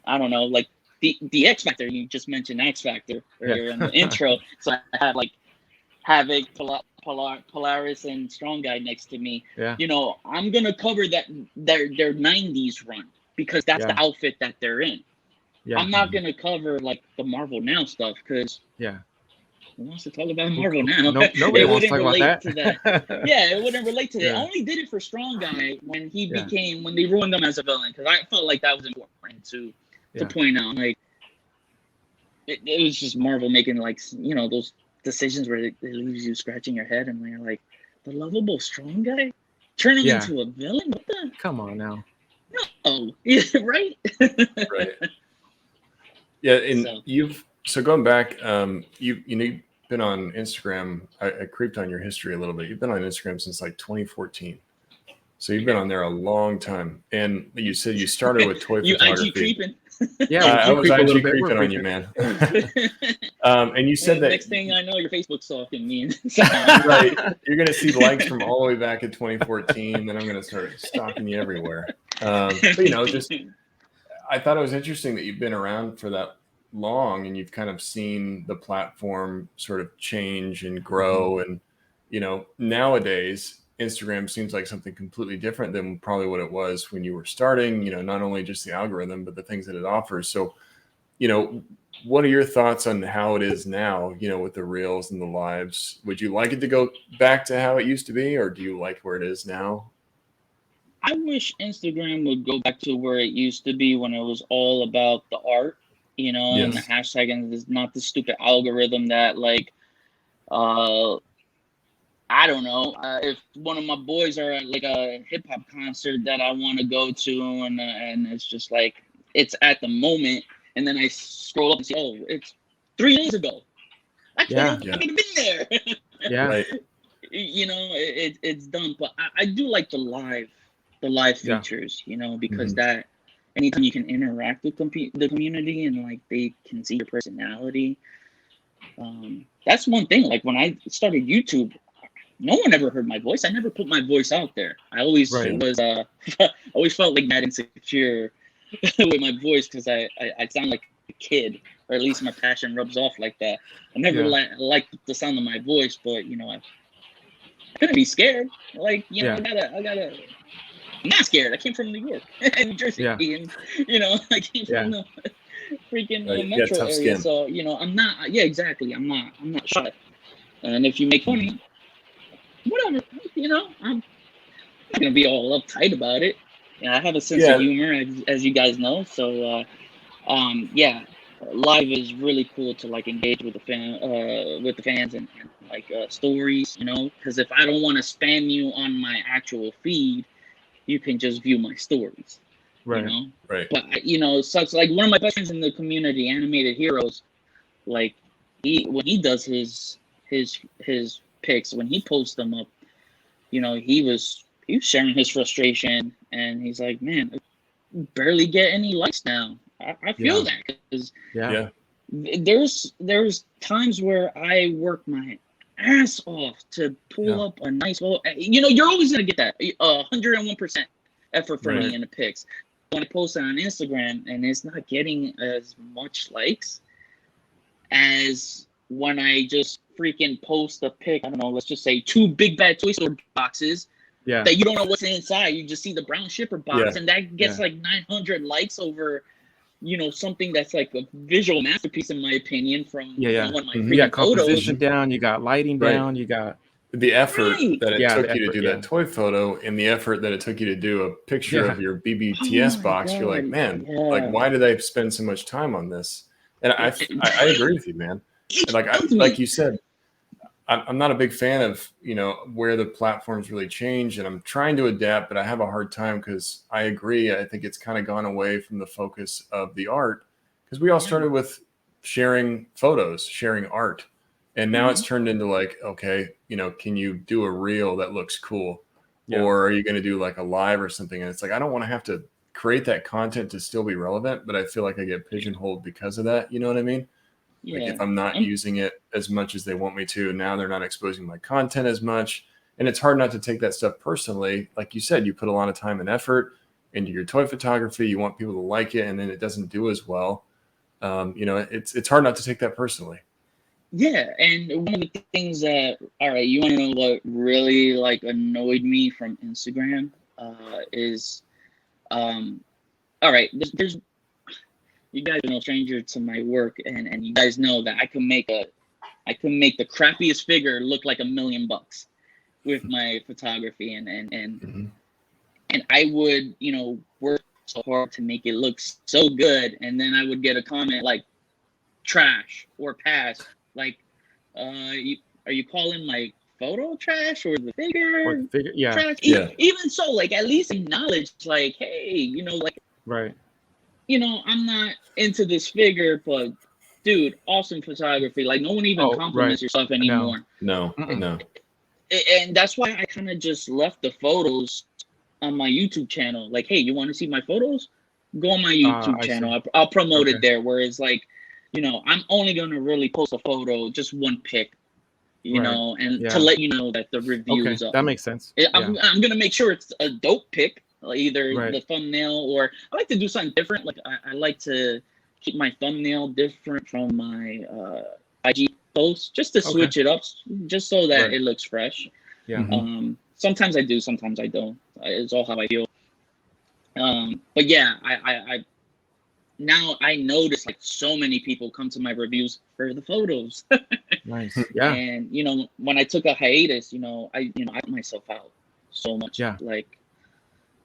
I don't know, like the X Factor. You just mentioned X Factor earlier in the intro, so I have like Havoc, Polaris, and Strong Guy next to me. Yeah. I'm gonna cover that their 90s run because that's the outfit that they're in. Yeah. I'm not gonna cover like the Marvel Now stuff because who wants to talk about Marvel now? Nobody wants to talk about that. It wouldn't relate to that. I only did it for Strong Guy when he when they ruined him as a villain, because I felt like that was important to point out. Like, it was just Marvel making like, you know, those decisions where it leaves you scratching your head and you're like, the lovable strong guy turning into a villain? What the? Come on now. No. Yeah, right? Right. Yeah, and so going back, you've been on Instagram. I creeped on your history a little bit. You've been on Instagram since like 2014. So you've been on there a long time. And you said you started with toy photography. IG creeping. Yeah, I was IG creeping creeping on you, man. And you said that next thing I know, your Facebook's stalking me. Right. You're going to see likes from all the way back in 2014. Then I'm going to start stalking you everywhere. But, you know, just I thought it was interesting that you've been around for that long and you've kind of seen the platform sort of change and grow. And, you know, nowadays, Instagram seems like something completely different than probably what it was when you were starting, you know, not only just the algorithm, but the things that it offers. So, you know, what are your thoughts on how it is now, you know, with the reels and the lives? Would you like it to go back to how it used to be, or do you like where it is now? I wish Instagram would go back to where it used to be when it was all about the art, you know, and the hashtag, and it's not the stupid algorithm that like, I don't know, if one of my boys are at like a hip hop concert that I want to go to, and it's just like, it's at the moment, and then I scroll up and see, oh, it's 3 days ago. I could have been there. Yeah. Right. You know, it's done, but I do like the live features, you know, because that anytime you can interact with the community and like they can see your personality, that's one thing. Like when I started YouTube, no one ever heard my voice. I never put my voice out there. I always was always felt like that insecure with my voice because I sound like a kid, or at least my passion rubs off like that. I never liked the sound of my voice, but you know, I couldn't be scared. Like, you know, I gotta. I'm not scared. I came from New York and New Jersey, and you know, I came from the freaking metro area. Skin. So you know, I'm not. Yeah, exactly. I'm not shy. And if you make fun of me, whatever. You know, I'm not gonna be all uptight about it. Yeah, I have a sense of humor, as you guys know. So, live is really cool to like engage with the fans and like stories. You know, because if I don't want to spam you on my actual feed, you can just view my stories, you know? Right. But, you know, such like one of my best friends in the community, Animated Heroes, like when he does his pics, when he posts them up, you know, he was sharing his frustration, and he's like, man, I barely get any likes now. I feel that because there's times where I work my ass off to pull up a nice, well, you know, you're always gonna get that 101% effort from me in the pics. When I post it on Instagram and it's not getting as much likes as when I just freaking post a pic, I don't know, let's just say 2 big bad toy store boxes that you don't know what's inside. You just see the brown shipper box and that gets like 900 likes over, you know, something that's like a visual masterpiece in my opinion from one of my you got composition photos. down, you got lighting down, you got the effort that it took you to do that toy photo, and the effort that it took you to do a picture of your BBTS box. You're like, man, like why did I spend so much time on this? And I agree with you, man. And like you said, I'm not a big fan of, you know, where the platforms really change, and I'm trying to adapt, but I have a hard time because I agree. I think it's kind of gone away from the focus of the art, because we all started with sharing photos, sharing art. And now it's turned into like, okay, you know, can you do a reel that looks cool? Or are you going to do like a live or something? And it's like, I don't want to have to create that content to still be relevant, but I feel like I get pigeonholed because of that. You know what I mean? Like if I'm not using it as much as they want me to, now they're not exposing my content as much. And it's hard not to take that stuff personally. Like you said, you put a lot of time and effort into your toy photography. You want people to like it, and then it doesn't do as well. You know, it's hard not to take that personally. Yeah, and one of the things that, all right, you want to know what really like annoyed me from Instagram is, all right, there's you guys are no stranger to my work, and you guys know that I can make the crappiest figure look like $1 million with my photography, and I would, you know, work so hard to make it look so good, and then I would get a comment like, trash or pass. Like, are you calling like photo trash or the figure Yeah. trash? Even so, like, at least acknowledge, like, hey, you know, like, right. You know, I'm not into this figure, but dude, awesome photography. Like, no one even compliments your stuff anymore. No. And that's why I kind of just left the photos on my YouTube channel. Like, hey, you want to see my photos? Go on my YouTube channel. I'll promote it there. Whereas, like, you know, I'm only going to really post a photo, just one pic, you know, and to let you know that the review is up. That makes sense. I'm going to make sure it's a dope pic, either the thumbnail, or I like to do something different. Like, I like to keep my thumbnail different from my IG posts, just to switch it up, just so that it looks fresh. Sometimes I do, sometimes I don't. It's all how I feel. But yeah, I now I notice, like, so many people come to my reviews for the photos. Nice. Yeah. And you know, when I took a hiatus, I put myself out so much. Yeah. Like,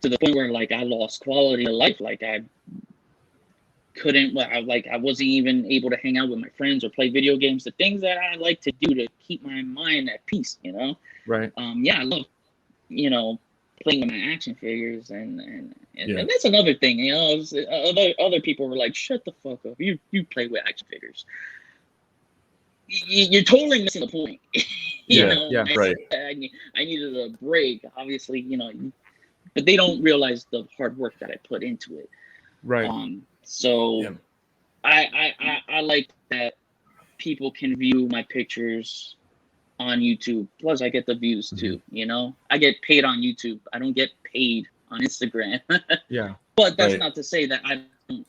to the point where, like, I lost quality of life. Like, I wasn't even able to hang out with my friends or play video games, the things that I like to do to keep my mind at peace, Right. I love, playing with my action figures, and that's another thing, other people were like, shut the fuck up, you play with action figures. You're totally missing the point. Right. I needed a break, obviously, but they don't realize the hard work that I put into it. Right. So I like that people can view my pictures on YouTube. Plus, I get the views too. I get paid on YouTube. I don't get paid on Instagram. But that's not to say that I don't,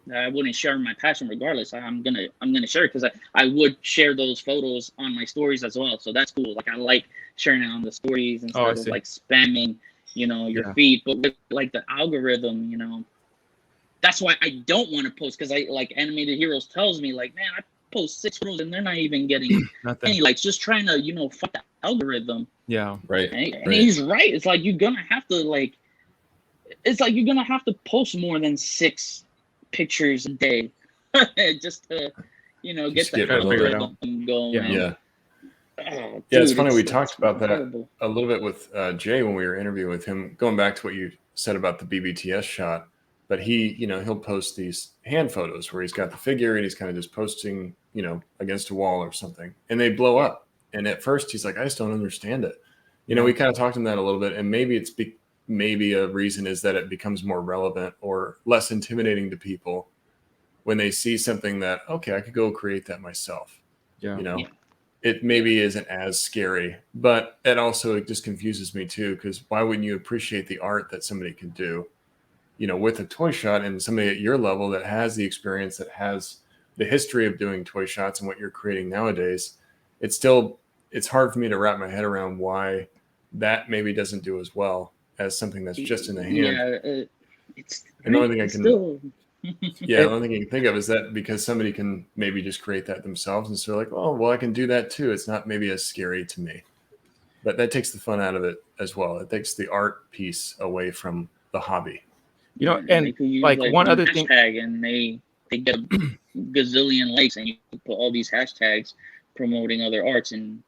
that I wouldn't share my passion regardless. I'm gonna share it, because I would share those photos on my stories as well. So that's cool. Like, I like sharing it on the stories instead of like spamming, your feed. But with, like, the algorithm, that's why I don't want to post, because I, like, Animated Heroes tells me, like, man, I post 6 photos and they're not even getting any likes, just trying to, fuck the algorithm. Yeah. Right. And he's right. It's like, you're gonna have to post more than 6 pictures a day just to, get the algorithm going. Yeah. Oh, dude, it's funny. We talked about incredible. that a little bit with Jay when we were interviewing with him, going back to what you said about the BBTS shot. But he, he'll post these hand photos where he's got the figure and he's kind of just posting, against a wall or something, and they blow up. And at first he's like, I just don't understand it. We kind of talked him that a little bit, and maybe it's maybe a reason is that it becomes more relevant or less intimidating to people when they see something that, okay, I could go create that myself. It maybe isn't as scary, but it just confuses me too, because why wouldn't you appreciate the art that somebody can do, with a toy shot, and somebody at your level that has the experience, that has the history of doing toy shots and what you're creating nowadays? It's hard for me to wrap my head around why that maybe doesn't do as well as something that's just in the hand. The only thing I can think of is that because somebody can maybe just create that themselves, and so like, oh, well, I can do that too. It's not maybe as scary to me, but that takes the fun out of it as well. It takes the art piece away from the hobby. And like one other thing, and they get a gazillion likes, and you put all these hashtags promoting other arts and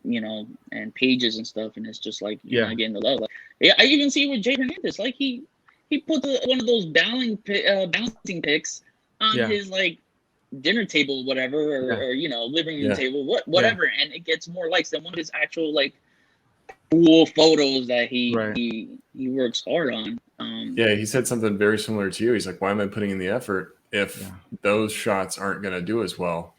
and pages and stuff, and it's just like you're not getting the love. Like, I even see with Jay Hernandez, like he put one of those balancing pics on his like dinner table, whatever, or living room table, whatever, and it gets more likes than one of his actual like cool photos that he works hard on. He said something very similar to you. He's like, why am I putting in the effort if those shots aren't going to do as well?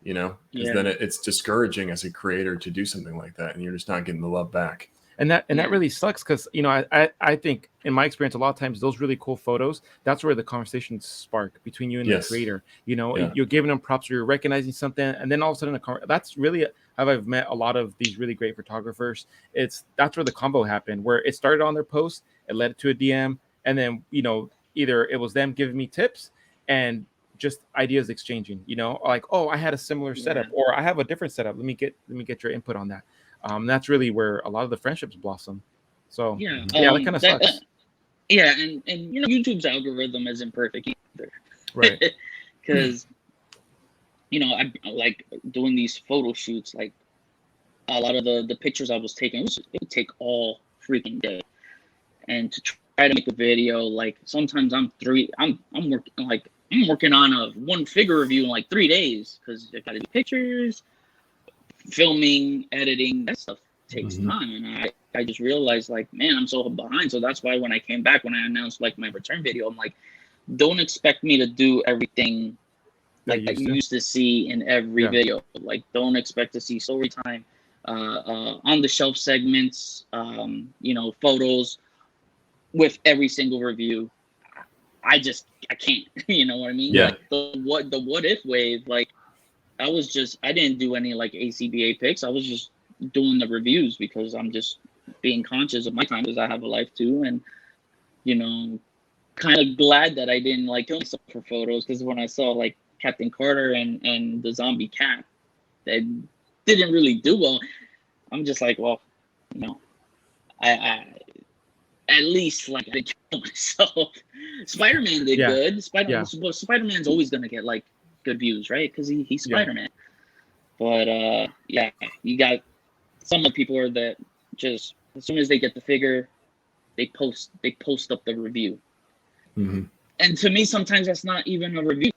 Because then it's discouraging as a creator to do something like that, and you're just not getting the love back. And that really sucks, because I think in my experience, a lot of times those really cool photos, that's where the conversations spark between you and the creator. You're giving them props, or you're recognizing something, and then all of a sudden that's really how I've met a lot of these really great photographers. That's where the combo happened, where it started on their post, it led to a DM, and then either it was them giving me tips and just ideas exchanging, like, oh, I had a similar setup, or I have a different setup. Let me get your input on that. That's really where a lot of the friendships blossom. So that kind of sucks. And YouTube's algorithm isn't perfect either. Right. Because I like doing these photo shoots. Like a lot of the pictures I was taking, it would take all freaking day, and to try to make a video, like sometimes I'm working on a one figure review in like 3 days, because I gotta do pictures, filming, editing. That stuff takes time, and I just realized, like, man, I'm so behind. So that's why when I came back, when I announced like my return video, I'm like, don't expect me to do everything like that you used to see in every video. Like, don't expect to see story time, on the shelf segments, photos with every single review. I can't. You know what I mean? Yeah. Like the what if wave, like I didn't do any like ACBA picks. I was just doing the reviews because I'm just being conscious of my time, because I have a life too. And kind of glad that I didn't like kill myself for photos, because when I saw like Captain Carter and the zombie cat that didn't really do well, I'm just like, well, I at least like I didn't kill myself. Spider-Man did good. Spider-Man's always gonna get like good views, right? Because he's Spider-Man. But you got some of the people are that just as soon as they get the figure, they post up the review. And to me, sometimes that's not even a review,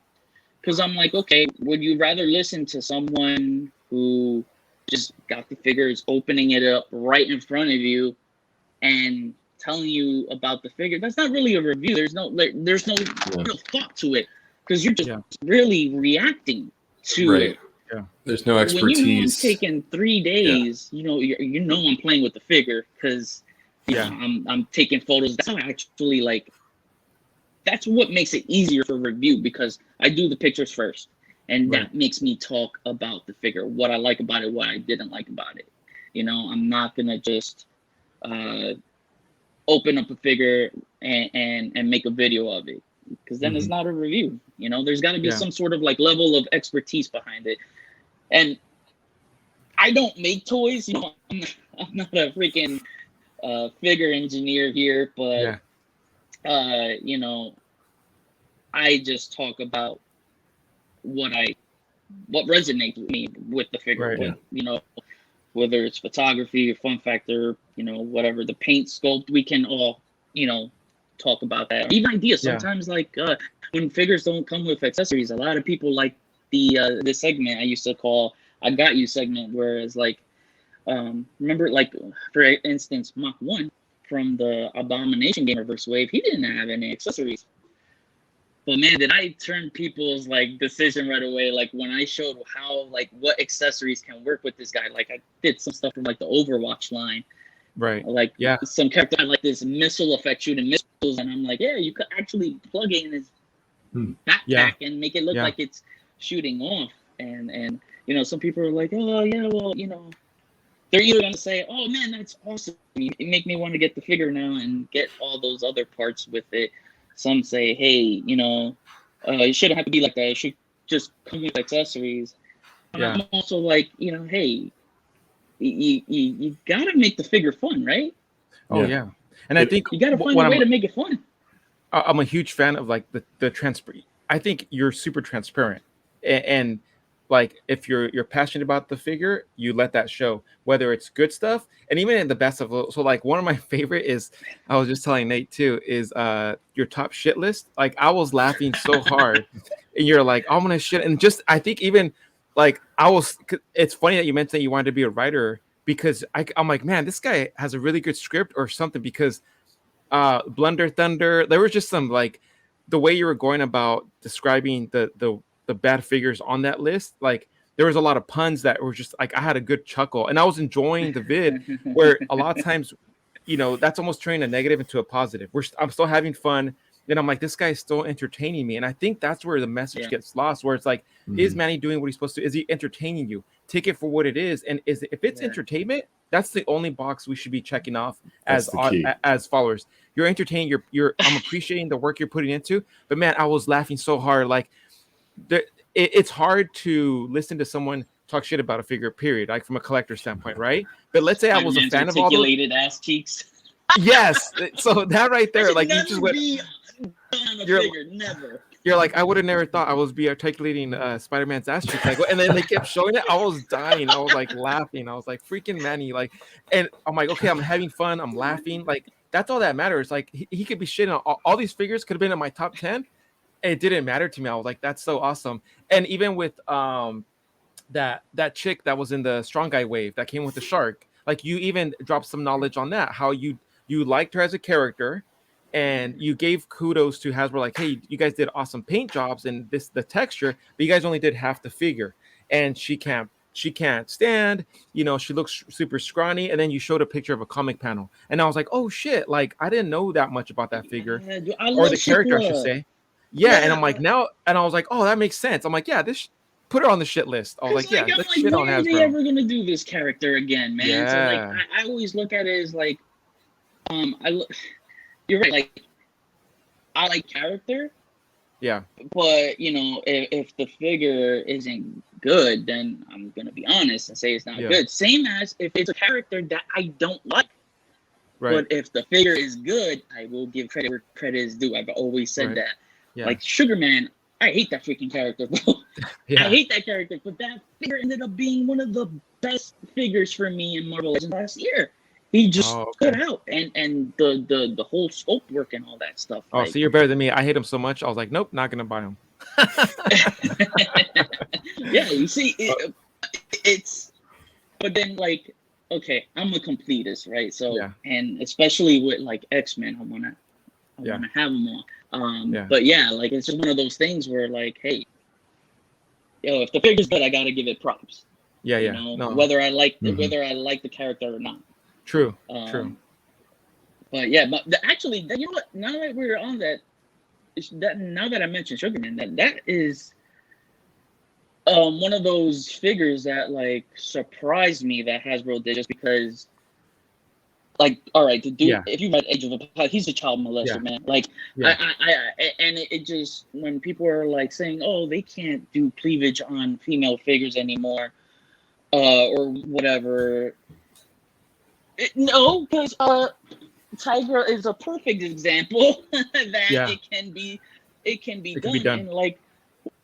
because I'm like, okay, would you rather listen to someone who just got the figures, opening it up right in front of you and telling you about the figure? That's not really a review. There's no real thought to it, because you're just really reacting to it. Yeah. There's no expertise. When I'm taking 3 days, I'm playing with the figure, because I'm taking photos. That's how I actually like. That's what makes it easier for review, because I do the pictures first, and that makes me talk about the figure, what I like about it, what I didn't like about it. I'm not gonna just open up a figure and make a video of it, because then it's not a review. There's got to be some sort of like level of expertise behind it. And I don't make toys. I'm not a freaking figure engineer here, but I just talk about what resonates with me with the figure. Whether it's photography or fun factor, whatever, the paint sculpt, we can all, talk about that. Even ideas. Sometimes like when figures don't come with accessories, a lot of people like the segment I used to call I Got You segment, whereas like remember, like for instance, Mach 1 from the Abomination game Reverse Wave, he didn't have any accessories. But man, did I turn people's like decision right away, like when I showed how like what accessories can work with this guy. Like I did some stuff from like the Overwatch line. Right. Like some character had like this missile effect shooting missiles, and I'm like, yeah, you could actually plug in his backpack and make it look like it's shooting off. And some people are like, oh yeah, well, they're either gonna say, oh man, that's awesome, you make me want to get the figure now and get all those other parts with it. Some say, hey, it shouldn't have to be like that. It should just come with accessories. I'm also like, hey, you gotta make the figure fun, right? Oh yeah. And I think you gotta find a way to make it fun. I'm a huge fan of like the transparent. I think you're super transparent, and like if you're passionate about the figure, you let that show, whether it's good stuff and even in the best of. So like one of my favorite is, I was just telling Nate too, is your top shit list. Like I was laughing so hard and you're like, I'm gonna shit. And just I think even like it's funny that you mentioned that you wanted to be a writer, because I'm like, man, this guy has a really good script or something, because Blunder Thunder, there was just some like the way you were going about describing the bad figures on that list, like there was a lot of puns that were just like I had a good chuckle, and I was enjoying the vid. Where a lot of times, that's almost turning a negative into a positive. I'm still having fun, and I'm like, this guy's still entertaining me, and I think that's where the message gets lost. Where it's like, is Manny doing what he's supposed to? Is he entertaining you? Take it for what it is, and if it's entertainment, that's the only box we should be checking off as followers. You're entertaining. I'm appreciating the work you're putting into, but man, I was laughing so hard, like. It's hard to listen to someone talk shit about a figure, period, like from a collector standpoint, right? But let's say I was a fan of all those ass cheeks. Yes, so that right there, like you just went. on a You're- figure, never. You're like, I would have never thought I was be articulating Spider-Man's ass cheeks. Like, and then they kept showing it. I was dying. I was like laughing. I was like, freaking Manny. Like, and I'm like, okay, I'm having fun. I'm laughing. Like, that's all that matters. Like, he could be shitting on all these figures. Could have been in my top 10. And it didn't matter to me. I was like, that's so awesome. And even with that chick that was in the Strong Guy wave that came with the shark, like, you even dropped some knowledge on that. How you liked her as a character. And you gave kudos to Hasbro, like, hey, you guys did awesome paint jobs and the texture, but you guys only did half the figure. And she can't stand, she looks super scrawny. And then you showed a picture of a comic panel, and I was like, oh shit, like, I didn't know that much about that figure, or the character, I should say. Yeah, and I'm like, now, and I was like, oh, that makes sense. I'm like, yeah, put her on the shit list. I was like, yeah, let's shit on Hasbro. When are they ever gonna do this character again, man? Yeah. So like, I always look at it as like, you're right. Like, I like character. Yeah. But if the figure isn't good, then I'm gonna be honest and say it's not good. Same as if it's a character that I don't like. Right. But if the figure is good, I will give credit where credit is due. I've always said that. Yeah. Like Sugar Man, I hate that freaking character, bro. I hate that character, but that figure ended up being one of the best figures for me in Marvel Legends last year. He just stood out, and the whole sculpt work and all that stuff. Oh, so you're better than me. I hate him so much. I was like, nope, not gonna buy him. Yeah, you see, it's. But then, like, okay, I'm a completist, right? So, and especially with like X-Men, I wanna have them all. But yeah, like, it's just one of those things where, like, hey, if the figure's good, I gotta give it props. Yeah, yeah. Whether I like the character or not. True. True. But yeah, but actually, you know what? Now that we're on that, now that I mentioned Sugar Man, that is one of those figures that like surprised me that Hasbro did, just because, like, all right, the dude, if you read Age of Apollo, he's a child molester, man. Like, and it just, when people are like saying, oh, they can't do cleavage on female figures anymore, or whatever. No, because Tiger is a perfect example that it can be done. And like,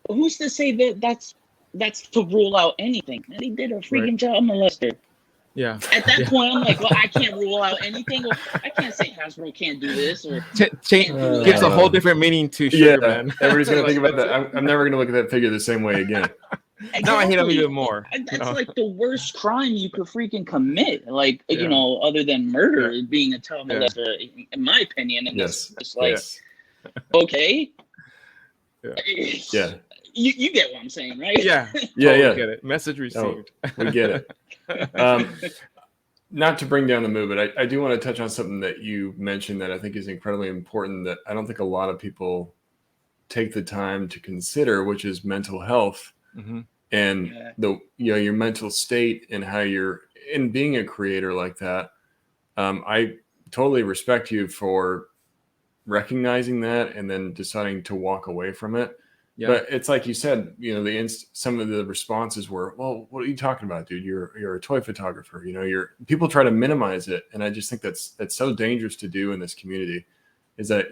who's to say that that's to rule out anything? And he did a freaking child molester. Yeah. At that point, I'm like, well, I can't rule out anything. Well, I can't say Hasbro can't do this, or gives a whole different meaning to Sugar Man. Everybody's gonna think about that. I'm never gonna look at that figure the same way again. Exactly. Now I hate him even more. That's like the worst crime you could freaking commit. Like, other than murder, being a child molester, in my opinion. And it's like, okay. Yeah. You get what I'm saying, right? Yeah. Yeah. Get it. Message received. Oh, we get it. Not to bring down the mood, but I do want to touch on something that you mentioned that I think is incredibly important, that I don't think a lot of people take the time to consider, which is mental health. Mm-hmm. And your mental state, and how you're in being a creator like that. I totally respect you for recognizing that and then deciding to walk away from it. Yeah. But it's like you said, some of the responses were, well, what are you talking about, dude? You're a toy photographer. People try to minimize it, and I just think that's so dangerous to do in this community. Is that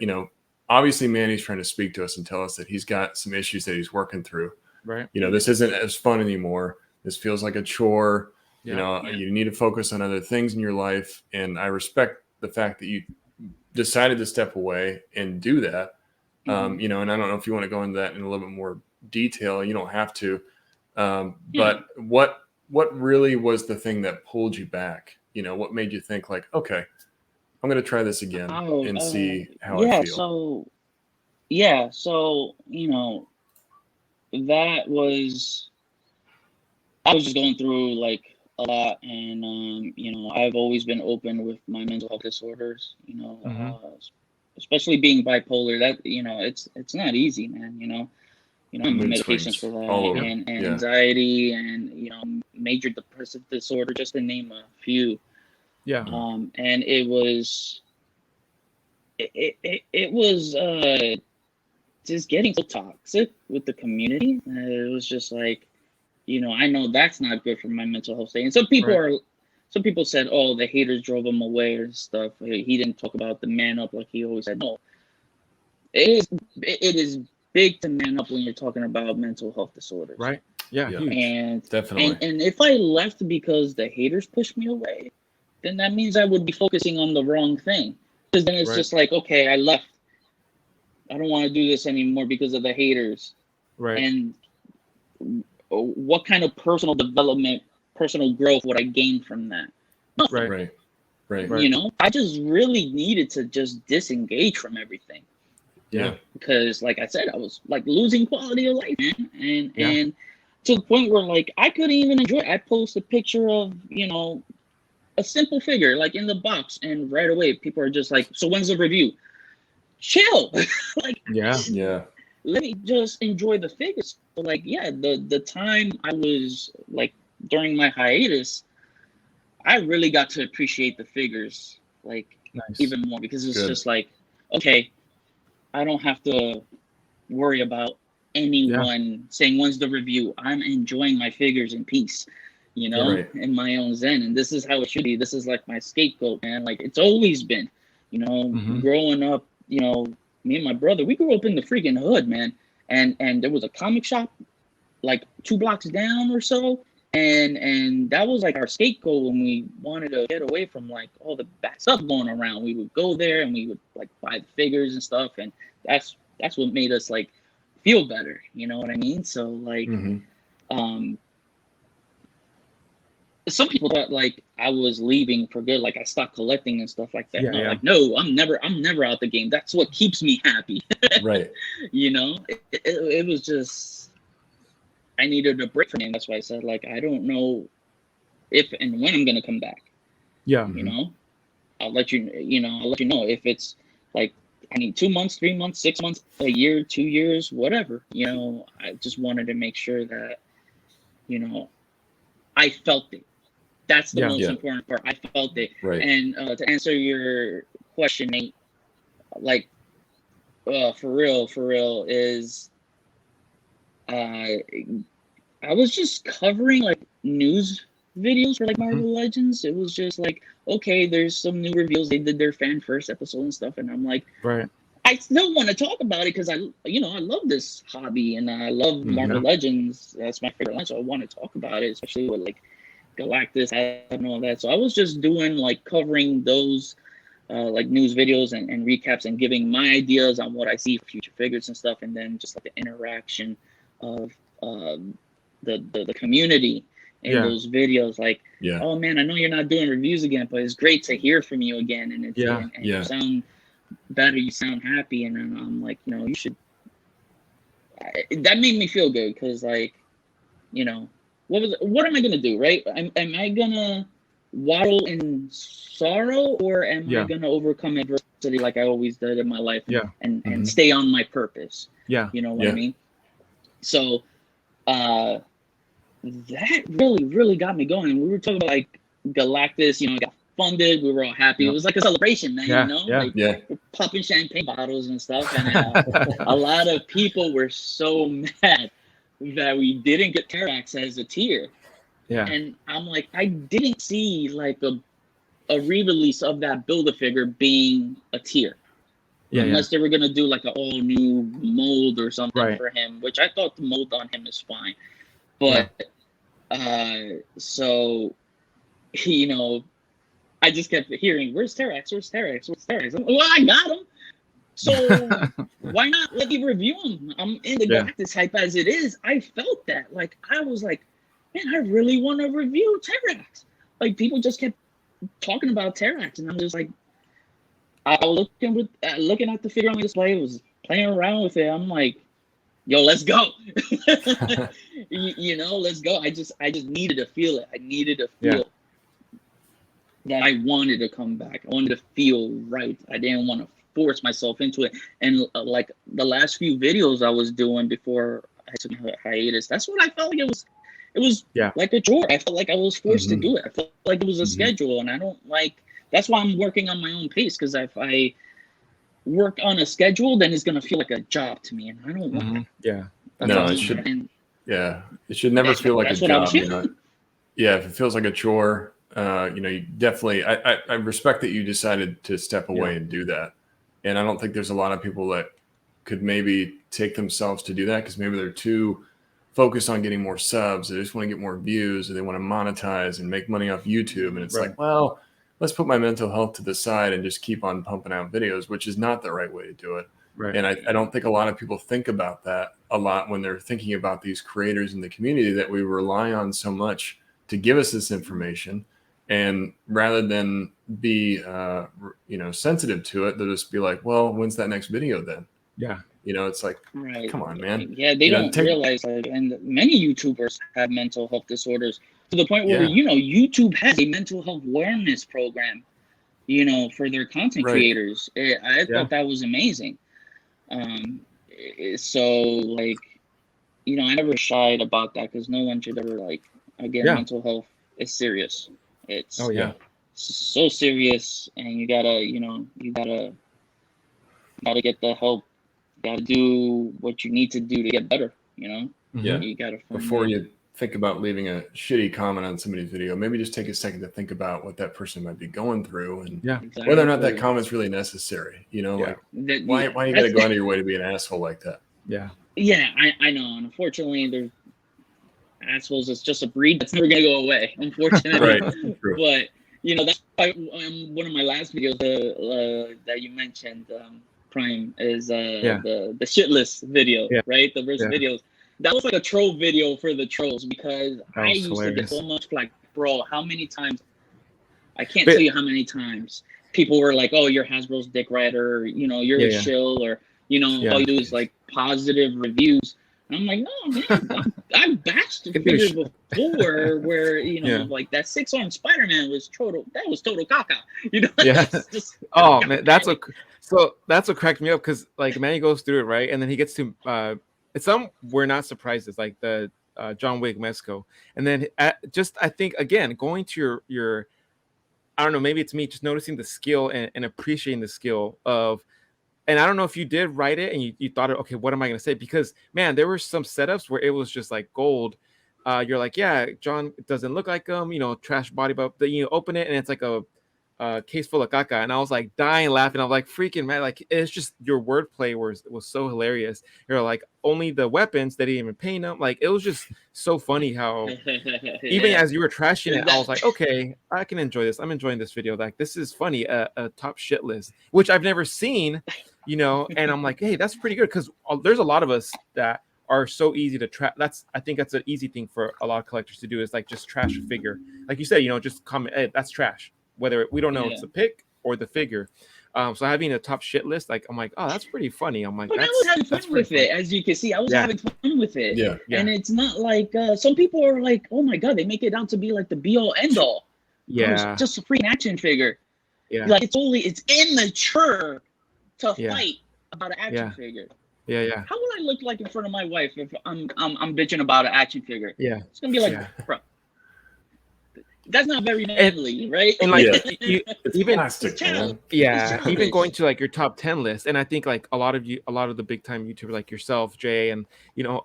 obviously Manny's trying to speak to us and tell us that he's got some issues that he's working through. Right. This isn't as fun anymore. This feels like a chore. You need to focus on other things in your life. And I respect the fact that you decided to step away and do that. And I don't know if you want to go into that in a little bit more detail. You don't have to. But what really was the thing that pulled you back? What made you think like, okay, I'm going to try this again and see how I feel. So, that was, I was just going through like a lot, and I've always been open with my mental health disorders, especially being bipolar. That it's not easy, man. I'm on medications for that, and anxiety, and major depressive disorder, just to name a few. Yeah. And it was just getting so toxic with the community. It was just like, I know that's not good for my mental health state. And some people said, oh, the haters drove him away or stuff. He didn't talk about the man up like he always said. No, it is big to man up when you're talking about mental health disorders. Right. Yeah. Huge. And Definitely. And if I left because the haters pushed me away, then that means I would be focusing on the wrong thing. Because then it's just like, okay, I left. I don't want to do this anymore because of the haters. Right. And what kind of personal development, personal growth would I gain from that? Nothing. Right. You know, I just really needed to just disengage from everything. Yeah. Because, like I said, I was like losing quality of life, man. And to the point where like I couldn't even enjoy it. I post a picture of, you know, a simple figure like in the box, and right away people are just like, so when's the review? Chill. Like, yeah. Let me just enjoy the figures. So like, yeah, the time I was like during my hiatus, I really got to appreciate the figures like even more, because it's just like, okay, I don't have to worry about anyone saying when's the review. I'm enjoying my figures in peace, you know, in my own zen. And this is how it should be. This is like my scapegoat, man. Like it's always been, you know, growing up, you know, me and my brother, we grew up in the freaking hood, man. And there was a comic shop like 2 blocks down or so. And that was like our scapegoat when we wanted to get away from like all the bad stuff going around. We would go there and we would like buy the figures and stuff. And that's what made us like feel better. You know what I mean? So like, some people thought like I was leaving for good, like I stopped collecting and stuff like that. Like, no, I'm never out the game. That's what keeps me happy. Right. You know, it was just, I needed a break from it. That's why I said like, I don't know if and when I'm gonna come back. Yeah. You know, I'll let you know if it's like I need 2 months, 3 months, 6 months, a year, 2 years, whatever. You know, I just wanted to make sure that, you know, I felt it. That's the most important part. I felt it. Right. And to answer your question, Nate, like, for real, is I was just covering like news videos for like Marvel Legends. It was just like, okay, there's some new reveals. They did their fan first episode and stuff, and I'm like, I still want to talk about it because I love this hobby and I love Marvel Legends. That's my favorite line, so I want to talk about it, especially with like Galactus and all that. So I was just doing like covering those like news videos and recaps and giving my ideas on what I see for future figures and stuff, and then just like the interaction of the community in those videos. Like, oh man, I know you're not doing reviews again, but it's great to hear from you again, and it's and you sound better, you sound happy, and then I'm like, you know, you should. That made me feel good because, like, you know, what am I gonna do, right? Am I gonna waddle in sorrow, or am I gonna overcome adversity like I always did in my life and stay on my purpose? You know what I mean? So that really got me going. We were talking about like Galactus, you know, got funded. We were all happy. It was like a celebration, man. You know, like we're popping champagne bottles and stuff. And a lot of people were so mad that we didn't get Terax as a tier. And I'm like, I didn't see like a re-release of that Build-A-Figure being a tier. Unless they were gonna do like an all new mold or something for him, which I thought the mold on him is fine. But so, you know, I just kept hearing, "Where's Terax? Where's Terax? Where's Terax?" I'm like, well, I got him. So why not let me review him? I'm in the Galactus hype as it is. I felt that. Like, I was like, man, I really want to review Terax. Like, people just kept talking about Terax, and I'm just like, I was looking at the figure on the display, was playing around with it. I'm like, yo, let's go. you know, let's go. I just needed to feel it. I needed to feel that I wanted to come back. I wanted to feel right. I didn't want to force myself into it. And like the last few videos I was doing before I took a hiatus, that's what I felt like it was like a chore. I felt like I was forced to do it. I felt like it was a schedule, and I don't like. That's why I'm working on my own pace, because if I work on a schedule, then it's gonna feel like a job to me, and I don't want that. No, it should. It should never feel like a job. You know? If it feels like a chore, you know, you definitely. I respect that you decided to step away and do that, and I don't think there's a lot of people that could maybe take themselves to do that because maybe they're too focused on getting more subs. They just want to get more views, or they want to monetize and make money off YouTube. And it's like, well, let's put my mental health to the side and just keep on pumping out videos, which is not the right way to do it. Right. And I don't think a lot of people think about that a lot when they're thinking about these creators in the community that we rely on so much to give us this information. And rather than be, sensitive to it, they'll just be like, well, when's that next video then? Yeah. It's like, come on, man. Yeah, they don't realize, and many YouTubers have mental health disorders to the point where, YouTube has a mental health awareness program, for their content creators. I thought that was amazing. So I never shied about that because no one should ever mental health is serious. It's so serious, and you gotta get the help. You gotta do what you need to do to get better. You gotta before you think about leaving a shitty comment on somebody's video, maybe just take a second to think about what that person might be going through and whether or not that comment's really necessary. Why you gotta go out of your way to be an asshole like that? Yeah, I know. And unfortunately, there's assholes. It's just a breed that's never gonna go away. Unfortunately, but that's why one of my last videos that you mentioned, Prime, is the shitless video, right? The verse videos. That was like a troll video for the trolls because I used to get so much bro, how many times? I can't tell you how many times people were like, "Oh, you're Hasbro's dick rider," you're a shill, or all you do is positive reviews. And I'm like, no, man, I've bashed figures before where that 6-armed Spider-Man was total caca. Man, that's what cracked me up because Manny goes through it, right, and then he gets to some we're not surprised. It's like the John Wick Mesco, and then I think again going to your I don't know, maybe it's me just noticing the skill and appreciating the skill of. And I don't know if you did write it and you thought, okay, what am I going to say? Because, man, there were some setups where it was just like gold. You're like, yeah, John doesn't look like him, trash body, but then you open it and it's like a case full of caca. And I was like dying laughing. I'm like, freaking, man, it's just your wordplay was so hilarious. You're like, only the weapons, they didn't even paint them. It was just so funny how even as you were trashing it, I was like, okay, I can enjoy this. I'm enjoying this video. This is funny, a top shit list, which I've never seen. And I'm like, hey, that's pretty good because there's a lot of us that are so easy to trash. I think that's an easy thing for a lot of collectors to do is just trash a figure. Like you said, just comment, hey, that's trash. Whether we don't know it's the pick or the figure. So having a top shit list, I'm like, oh, that's pretty funny. I'm like, but I was having fun with it. As you can see, I was having fun with it. Yeah. And it's not like some people are like, oh my God, they make it out to be like the be all end all. Yeah. It's just a free action figure. Yeah. It's immature to fight about an action figure. Yeah. How will I look like in front of my wife if I'm bitching about an action figure? Yeah. It's gonna be like, bro, that's not very manly, right? And even it's even going to your top 10 list, and I think a lot of the big time YouTubers like yourself, Jay, and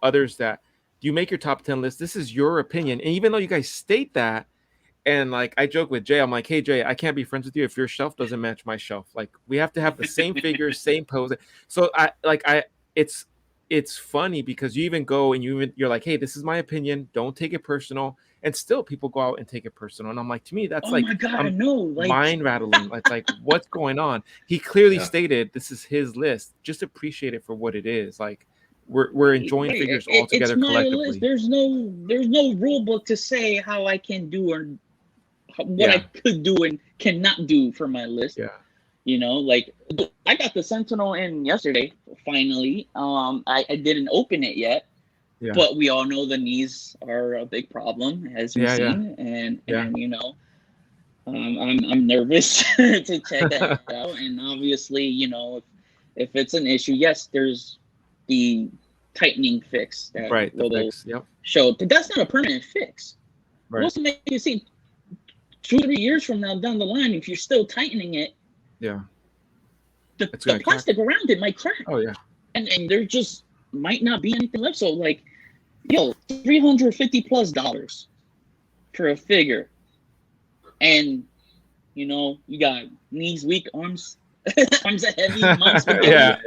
others that you make your top 10 list. This is your opinion, and even though you guys state that. And I joke with Jay, I'm like, hey Jay, I can't be friends with you if your shelf doesn't match my shelf. We have to have the same figures, same pose. So it's funny because you even go and you're like, hey, this is my opinion. Don't take it personal. And still people go out and take it personal. And I'm like, to me, that's my God, I know. Mind rattling. It's what's going on? He clearly stated this is his list. Just appreciate it for what it is. We're enjoying figures all together collectively. List. There's no rule book to say how I can do or what I could do and cannot do for my list. Yeah. I got the Sentinel in yesterday, finally. I didn't open it yet, but we all know the knees are a big problem, as we've seen. And I'm nervous to check that out. And obviously, if it's an issue, yes, there's the tightening fix that will show. But that's not a permanent fix. Right. What's to make you see 2-3 years from now down the line, if you're still tightening it, the plastic around it might crack. Oh yeah. And there just might not be anything left. So $350+ for a figure. And you got knees weak, arms Arms are heavy, mom's Yeah.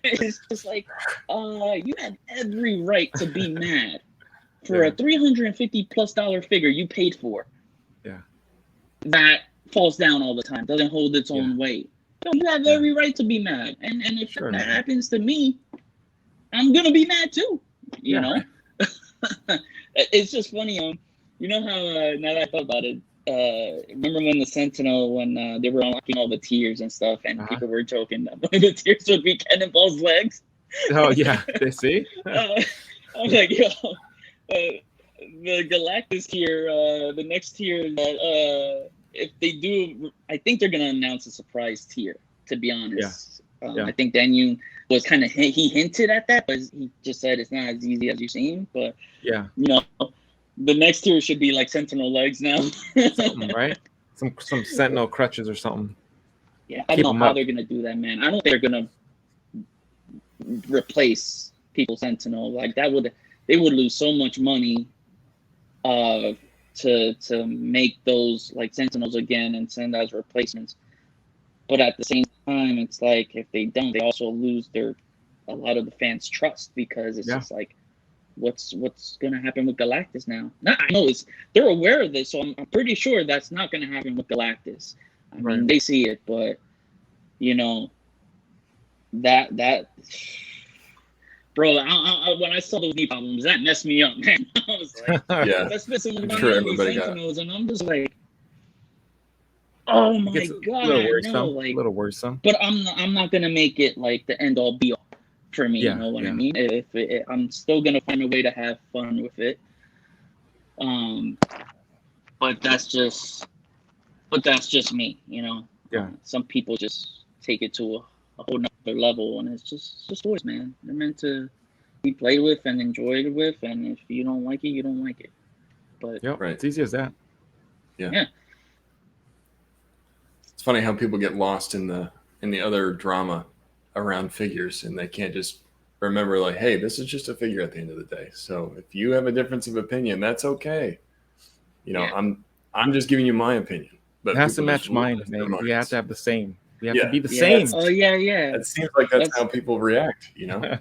It's just like, you had every right to be mad for a $350+ figure you paid for. Yeah. That falls down all the time, doesn't hold its own weight. So you have every right to be mad. And if that happens to me, I'm gonna be mad too. You know? It's just funny, you know how now that I thought about it, remember when the Sentinel, when they were unlocking all the tiers and stuff, and people were joking that one of the tiers would be Cannonball's legs? Oh yeah, they see. I was like, yo, the Galactus tier, the next tier that if they do, I think they're gonna announce a surprise tier. To be honest, I think Daniel was kind of he hinted at that, but he just said it's not as easy as you seem. But yeah, you know, the next tier should be like Sentinel legs now. Something, right? Some Sentinel crutches or something. Yeah, I don't know how they're gonna do that, man. I don't think they're gonna replace People Sentinel. Like they would lose so much money to make those like Sentinels again and send as replacements. But at the same time, it's like if they don't, they also lose a lot of the fans' trust, because it's just like, what's gonna happen with Galactus now? I know they're aware of this, so I'm pretty sure that's not gonna happen with Galactus. I mean, they see it, but you know, that bro, when I saw those knee problems, that messed me up, man. I was like, that's missing one of these Sentinels, and I'm just like, oh my god, no, like a little worrisome. But I'm not gonna make it like the end all be all for me. You know what I mean? I'm still gonna find a way to have fun with it. But that's just me, you know. Yeah. Some people just take it to a whole nother level, and it's just toys, man. They're meant to be played with and enjoyed with, and if you don't like it, you don't like it. But it's easy as that. Yeah. It's funny how people get lost in the other drama around figures, and they can't just remember, like, hey, this is just a figure at the end of the day. So if you have a difference of opinion, that's okay. You know, I'm just giving you my opinion. But it has to match mine, man. We have to have the same. We have to be the same. Oh yeah. It seems like that's how people react, you know?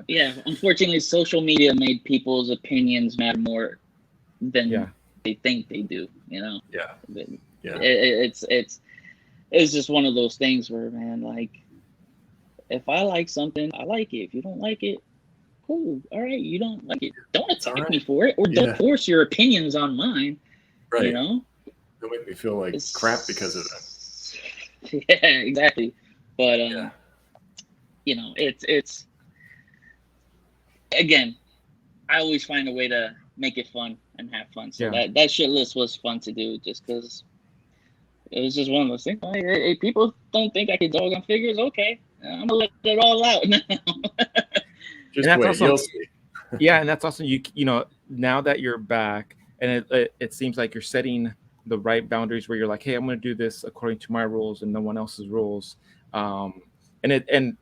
Yeah. Unfortunately, social media made people's opinions matter more than they think they do, you know? Yeah. It's just one of those things where, man, like, if I like something, I like it. If you don't like it, cool. All right, you don't like it. Don't attack me for it, or don't force your opinions on mine. Right. You know? Don't make me feel like crap because of that. Yeah, exactly. But you know, it's again, I always find a way to make it fun and have fun. So that shit list was fun to do, just because it was just one of those things. Like, hey, people don't think I can dog on figures. Okay, I'm gonna let it all out now. Just wait, also, you'll see. And that's also you know, now that you're back, and it seems like you're setting the right boundaries where you're like, hey, I'm going to do this according to my rules and no one else's rules. And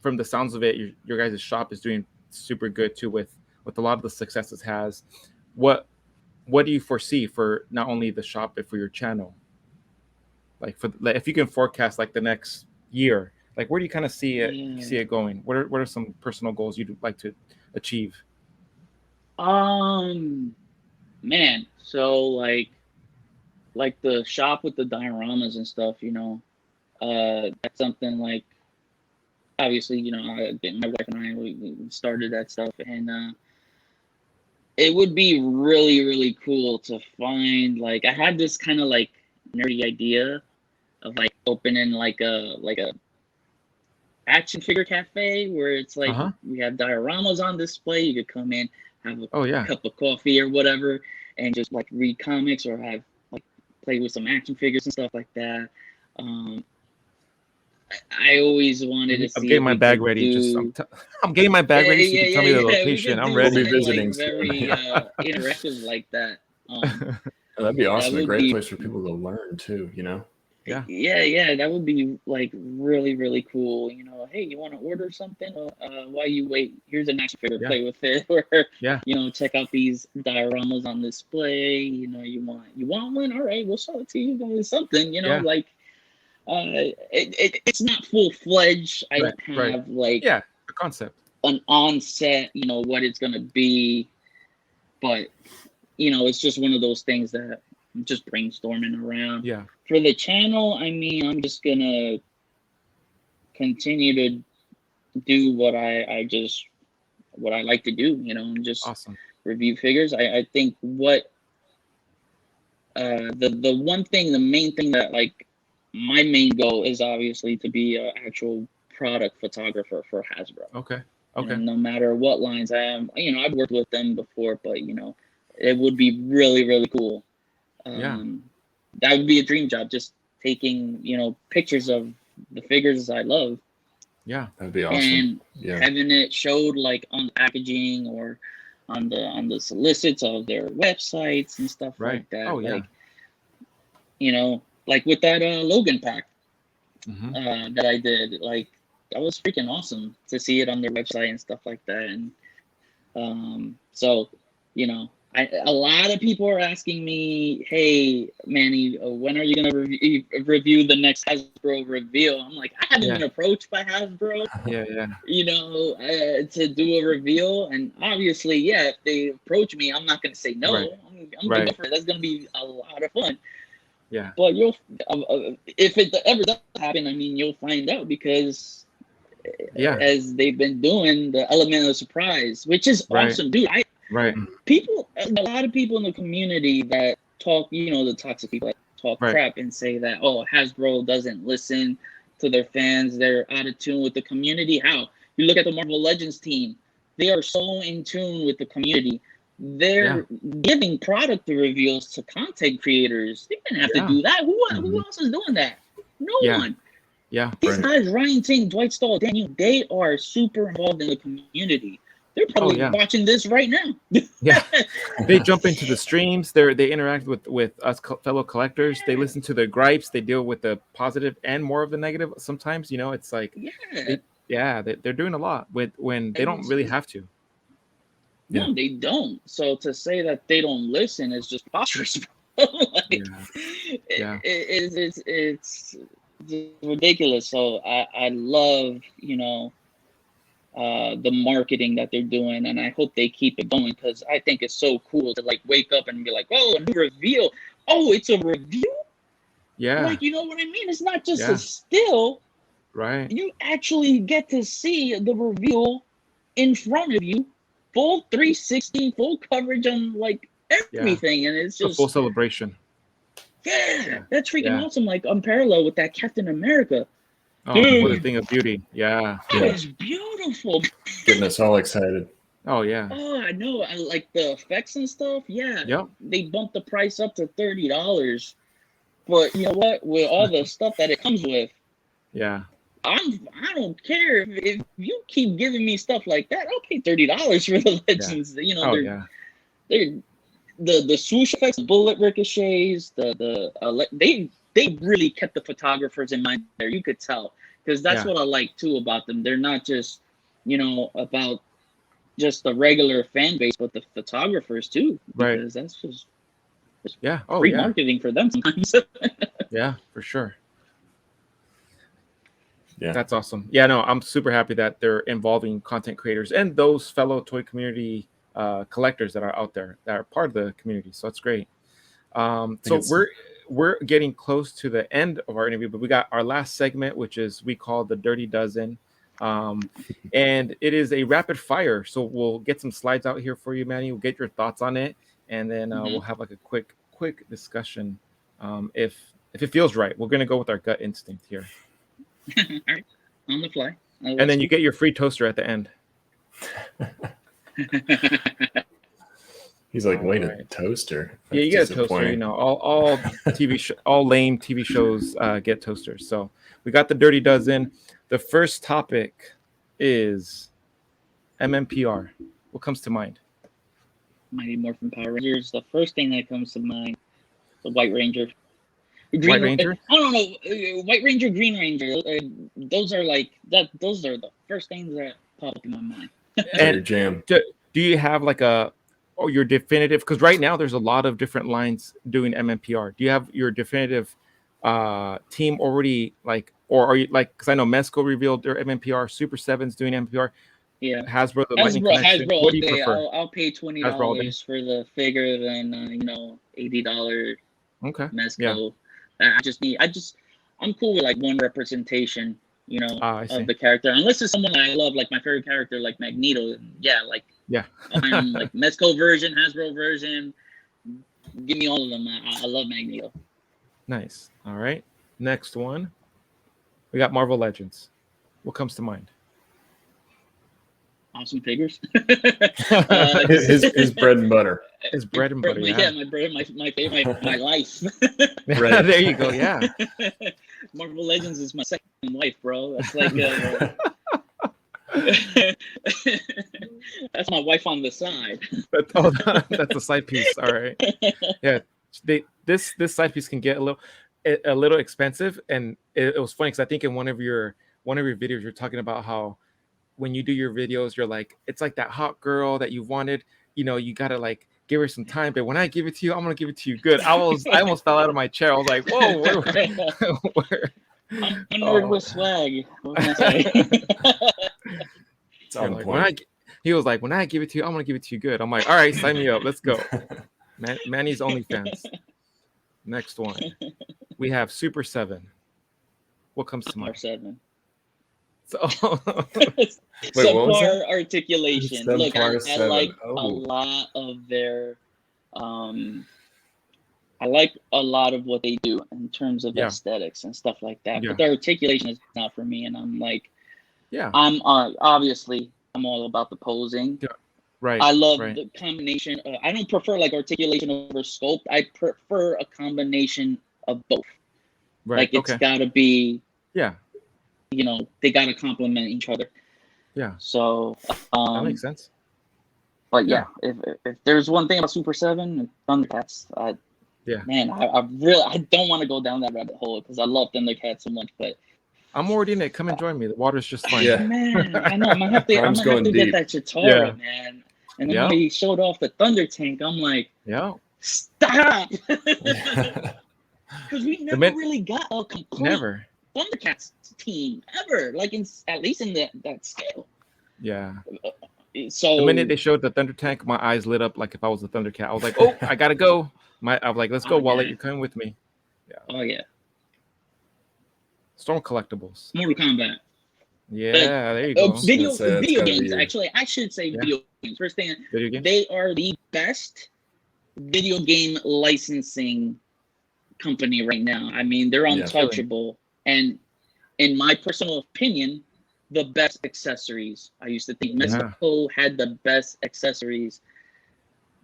from the sounds of it, your guys' shop is doing super good too with a lot of the success it has. What do you foresee for not only the shop but for your channel? Like if you can forecast like the next year, like where do you kind of see it going? What are some personal goals you'd like to achieve? Man, so like the shop with the dioramas and stuff, you know, that's something like, obviously, you know, my wife and I, we started that stuff, and it would be really, really cool to find, like, I had this kind of like nerdy idea of like opening like a action figure cafe where it's like we have dioramas on display. You could come in, have a cup of coffee or whatever, and just like read comics or have play with some action figures and stuff like that. I always wanted to see. I'm getting my bag ready. I'm getting my bag ready so you can tell me the location. I'm ready. We'll be visiting. Like, very interactive like that. That'd be awesome. A great place for people to learn too, you know? Yeah. That would be like really, really cool. You know, hey, you want to order something? While you wait, here's an action figure. Play with it. Or you know, check out these dioramas on display. You know, you want one? All right, we'll sell it to you. Something. You know, like It's not full fledged. I don't have like the concept, an onset, what it's gonna be, but it's just one of those things that I'm just brainstorming around. Yeah. For the channel, I mean, I'm just gonna continue to do what I like to do, and just awesome. Review figures. I think what the main thing that like my main goal is obviously to be an actual product photographer for Hasbro. Okay. No matter what lines I am, I've worked with them before, but it would be really, really cool. That would be a dream job, just taking, pictures of the figures I love. Yeah, that'd be awesome. And having it showed like on the packaging or on the solicits of their websites and stuff like that. Oh, yeah. Like, like with that Logan pack that I did, like that was freaking awesome to see it on their website and stuff like that. And so, a lot of people are asking me, hey, Manny, when are you going to review the next Hasbro reveal? I'm like, I haven't been approached by Hasbro, to do a reveal. And obviously, if they approach me, I'm not going to say no. I'm going to go for it. That's going to be a lot of fun. Yeah. But if it ever does happen, I mean, you'll find out because as they've been doing the element of surprise, which is awesome, dude. A lot of people in the community that talk, the toxic people that talk crap and say that, Hasbro doesn't listen to their fans, they're out of tune with the community. How? You look at the Marvel Legends team, they are so in tune with the community. They're giving product reveals to content creators. They didn't have to do that. Who else is doing that? No one. Yeah. These guys, Ryan Ting, Dwight Stahl, Daniel, they are super involved in the community. They're probably watching this right now. They jump into the streams. They interact with us fellow collectors. They listen to the gripes. They deal with the positive and more of the negative. Sometimes, it's like, they're doing a lot when they don't really have to. No, they don't. So to say that they don't listen is just preposterous. It's ridiculous. So I love, the marketing that they're doing, and I hope they keep it going because I think it's so cool to like wake up and be like, a new reveal. Oh, it's a review? Yeah. Like, you know what I mean? It's not just a still. Right. You actually get to see the reveal in front of you, full 360, full coverage on like everything, and it's just a full celebration. Yeah, that's freaking awesome. Like unparalleled with that Captain America. Oh, dude, what a thing of beauty. Yeah. That was beautiful. Getting us all excited. Oh, yeah. Oh, I know. I like the effects and stuff. Yeah. Yep. They bumped the price up to $30. But you know what? With all the stuff that it comes with. Yeah. I don't care if you keep giving me stuff like that. I'll pay $30 for the Legends. They're the swoosh effects, bullet ricochets, they really kept the photographers in mind there. You could tell because that's what I like too about them. They're not just about just the regular fan base, but the photographers too. Because that's just free marketing for them sometimes. Yeah, for sure. Yeah, that's awesome. Yeah, no, I'm super happy that they're involving content creators and those fellow toy community collectors that are out there that are part of the community. So that's great. So we're getting close to the end of our interview, but we got our last segment, which is we call the Dirty Dozen, and it is a rapid fire. So we'll get some slides out here for you, Manny. We'll get your thoughts on it, and then we'll have like a quick discussion. If it feels right, we're gonna go with our gut instinct here. All right, on the fly. And then you get your free toaster at the end. He's like, wait, a toaster? That's you get a toaster. All all lame TV shows get toasters. So we got the Dirty Dozen. The first topic is MMPR. What comes to mind? Mighty Morphin Power Rangers. The first thing that comes to mind, the White Ranger. White Ranger? I don't know. White Ranger, Green Ranger. Those are like that. Those are the first things that pop up in my mind. And jam. Do you have like your definitive? Because right now there's a lot of different lines doing MMPR. Do you have your definitive team already like, or are you like? Because I know Mezco revealed their MMPR, Super 7's doing MMPR. Yeah, Hasbro, the Lightning Connection. Hasbro What do all you day. prefer? I'll pay $20 for the figure than $80 Okay. Mezco. Yeah. I'm cool with like one representation, of the character. Unless it's someone I love, like my favorite character, like Magneto. Yeah, I'm like Mezco version, Hasbro version. Give me all of them. I love Magneto. Nice. All right. Next one. We got Marvel Legends. What comes to mind? Awesome figures. His bread and butter. His bread and butter. Yeah, my bread, my life. Right. There you go. Yeah. Marvel Legends is my second wife, bro. That's like that's my wife on the side. That's a side piece. All right. Yeah. This side piece can get a little expensive, and it was funny because I think in one of your videos you're talking about how when you do your videos you're like, it's like that hot girl that you wanted, you gotta like give her some time, but when I give it to you, I'm gonna give it to you good. I almost fell out of my chair. I was like, whoa, where? I'm a nerd with swag. It's on like, point. he was like, when I give it to you, I'm gonna give it to you good. I'm like, all right, sign me up, let's go. Manny's OnlyFans. Next one, we have Super 7. What comes to mind? 7. So, subpar articulation. Look, I like a lot of their I like a lot of what they do in terms of aesthetics and stuff like that. But their articulation is not for me, and I'm like, I'm obviously I'm all about the posing. Yeah. Right. I love the combination. I don't prefer like articulation over sculpt. I prefer a combination of both. Right. Like it's got to be. Yeah. They got to complement each other. Yeah. So that makes sense. But if there's one thing about Super 7 and Thundercats, man, I don't want to go down that rabbit hole because I love Thundercats so much. But I'm already in it. Come and join me. The water's just fine. Yeah. Man, I know. I'm gonna have to get that Chitara, man. And then when he showed off the Thunder Tank, I'm like, stop, because we never really got a complete Thundercats team ever, like at least in that scale. Yeah. So the minute they showed the Thunder Tank, my eyes lit up like if I was a Thundercat. I was like, oh, I gotta go. I was like, let's go, Wallet. You're coming with me. Yeah. Oh yeah. Storm Collectibles. Mortal Kombat. Yeah, there you go. Video games. Actually, I should say video games. First thing, they are the best video game licensing company right now. I mean, they're untouchable. And in my personal opinion, the best accessories. I used to think Mexico had the best accessories,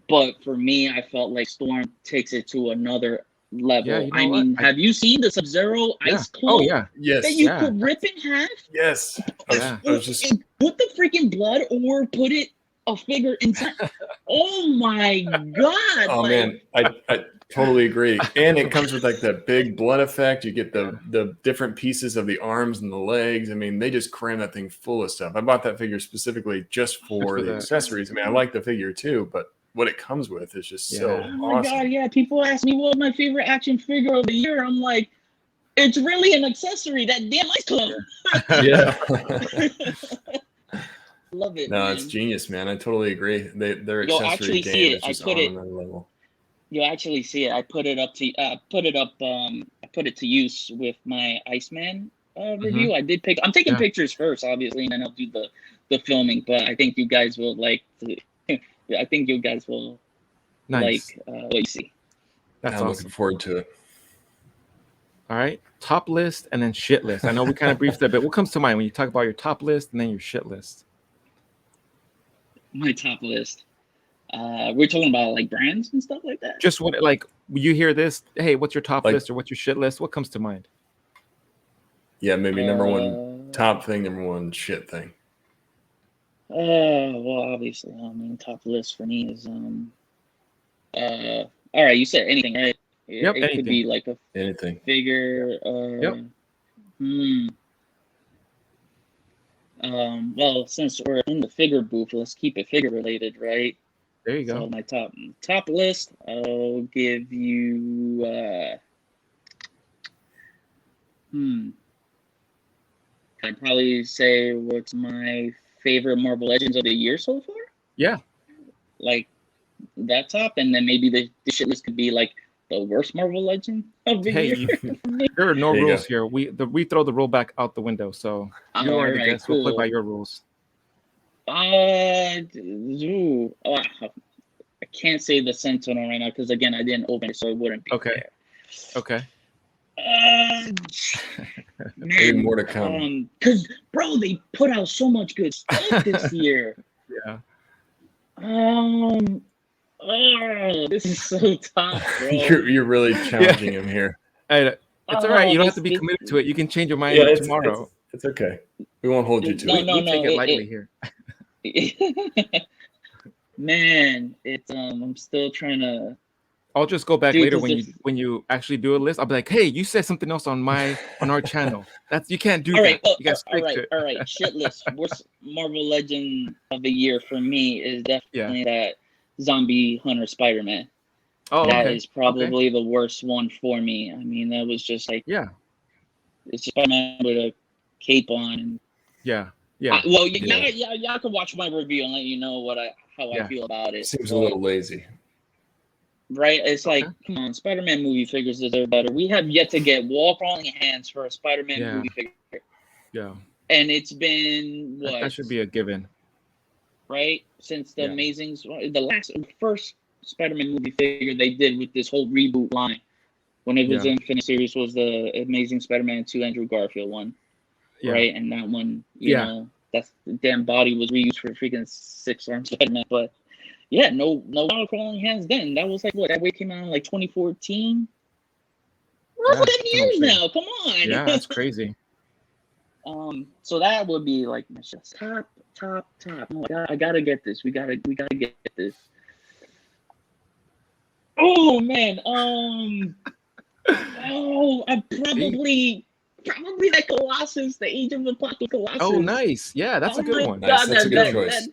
but for me, I felt like Storm takes it to another level. I mean, have you seen the Sub-Zero ice clone? Oh yeah, yes. That you could rip in half. Yes. I was just put the freaking blood or put it a figure inside. Oh my god! Oh man, I totally agree. And it comes with like that big blood effect. You get the different pieces of the arms and the legs. I mean, they just cram that thing full of stuff. I bought that figure specifically just for the accessories. I mean, I like the figure too, but what it comes with is just so awesome. Oh my god, yeah. People ask me what my favorite action figure of the year. I'm like, it's really an accessory, that damn ice clone. Love it. No, it's genius, man. I totally agree. Their accessory game is just on another level. You'll actually see it. I put it to use with my Iceman review. I'm taking pictures first, obviously, and then I'll do the filming. But I think you guys will like like what you see. That's awesome. Looking forward to it. All right, top list and then shit list. I know we kind of briefed that, but what comes to mind when you talk about your top list and then your shit list? My top list. We're talking about like brands and stuff like that. Just what, like, you hear this? Hey, what's your top list or what's your shit list? What comes to mind? Yeah, maybe number one top thing, number one shit thing. Well, obviously, I mean, top list for me is all right. You said anything, right? Yep, it could be like anything figure. Well, since we're in the figure booth, let's keep it figure related, right? There you go. So my top list, I'll give you I'd probably say what's my favorite Marvel Legends of the year so far. Yeah. Like that top, and then maybe the shit list could be like the worst Marvel Legend of the year. There are no There you rules go. here. We throw the rule back out the window. So you are the Alright, guest. We'll play cool. by your rules. I can't say the Sentinel right now because again I didn't open it, so it wouldn't be Okay. there. Okay. Maybe Man, more to come. because bro, they put out so much good stuff this year. Yeah. This is so tough, bro. You're really challenging him here. Hey, it's all right. You don't have to be committed to it. You can change your mind tomorrow. It's okay. We won't hold you to it. We take it lightly here. Man, it's I'm still trying to. I'll just go back Dude, later 'cause when you actually do a list. I'll be like, hey, you said something else on our channel. You can't do All right, that. You got to stick to it. all right. Shit list. Worst Marvel Legend of the year for me is definitely that Zombie Hunter Spider-Man. Oh, That okay. is probably the worst one for me. I mean, that was just like it's just Spider-Man with a cape on. And y'all can watch my review and let you know how I feel about it. Seems a little lazy. Right? It's like, come on, Spider-Man movie figures deserve better. We have yet to get wall crawling hands for a Spider-Man movie figure. Yeah. And it's been what? That should be a given. Right? Since the first Spider-Man movie figure they did with this whole reboot line when it was in Infinite Series was the Amazing Spider-Man 2 Andrew Garfield one. Yeah. Right? And that one, you know, that's the damn body was reused for freaking 6-armed Spider-Man, but yeah, no wall crawling hands then. That was like what? That way came out in like 2014. Well, that's 10 years now. Come on. Yeah, that's crazy. So that would be like my top. Oh, I gotta get this. We gotta get this. Oh man. I probably that Colossus, the Age of Apocalypse Colossus. Oh, nice. Yeah, that's a good one. Nice. That's a good choice.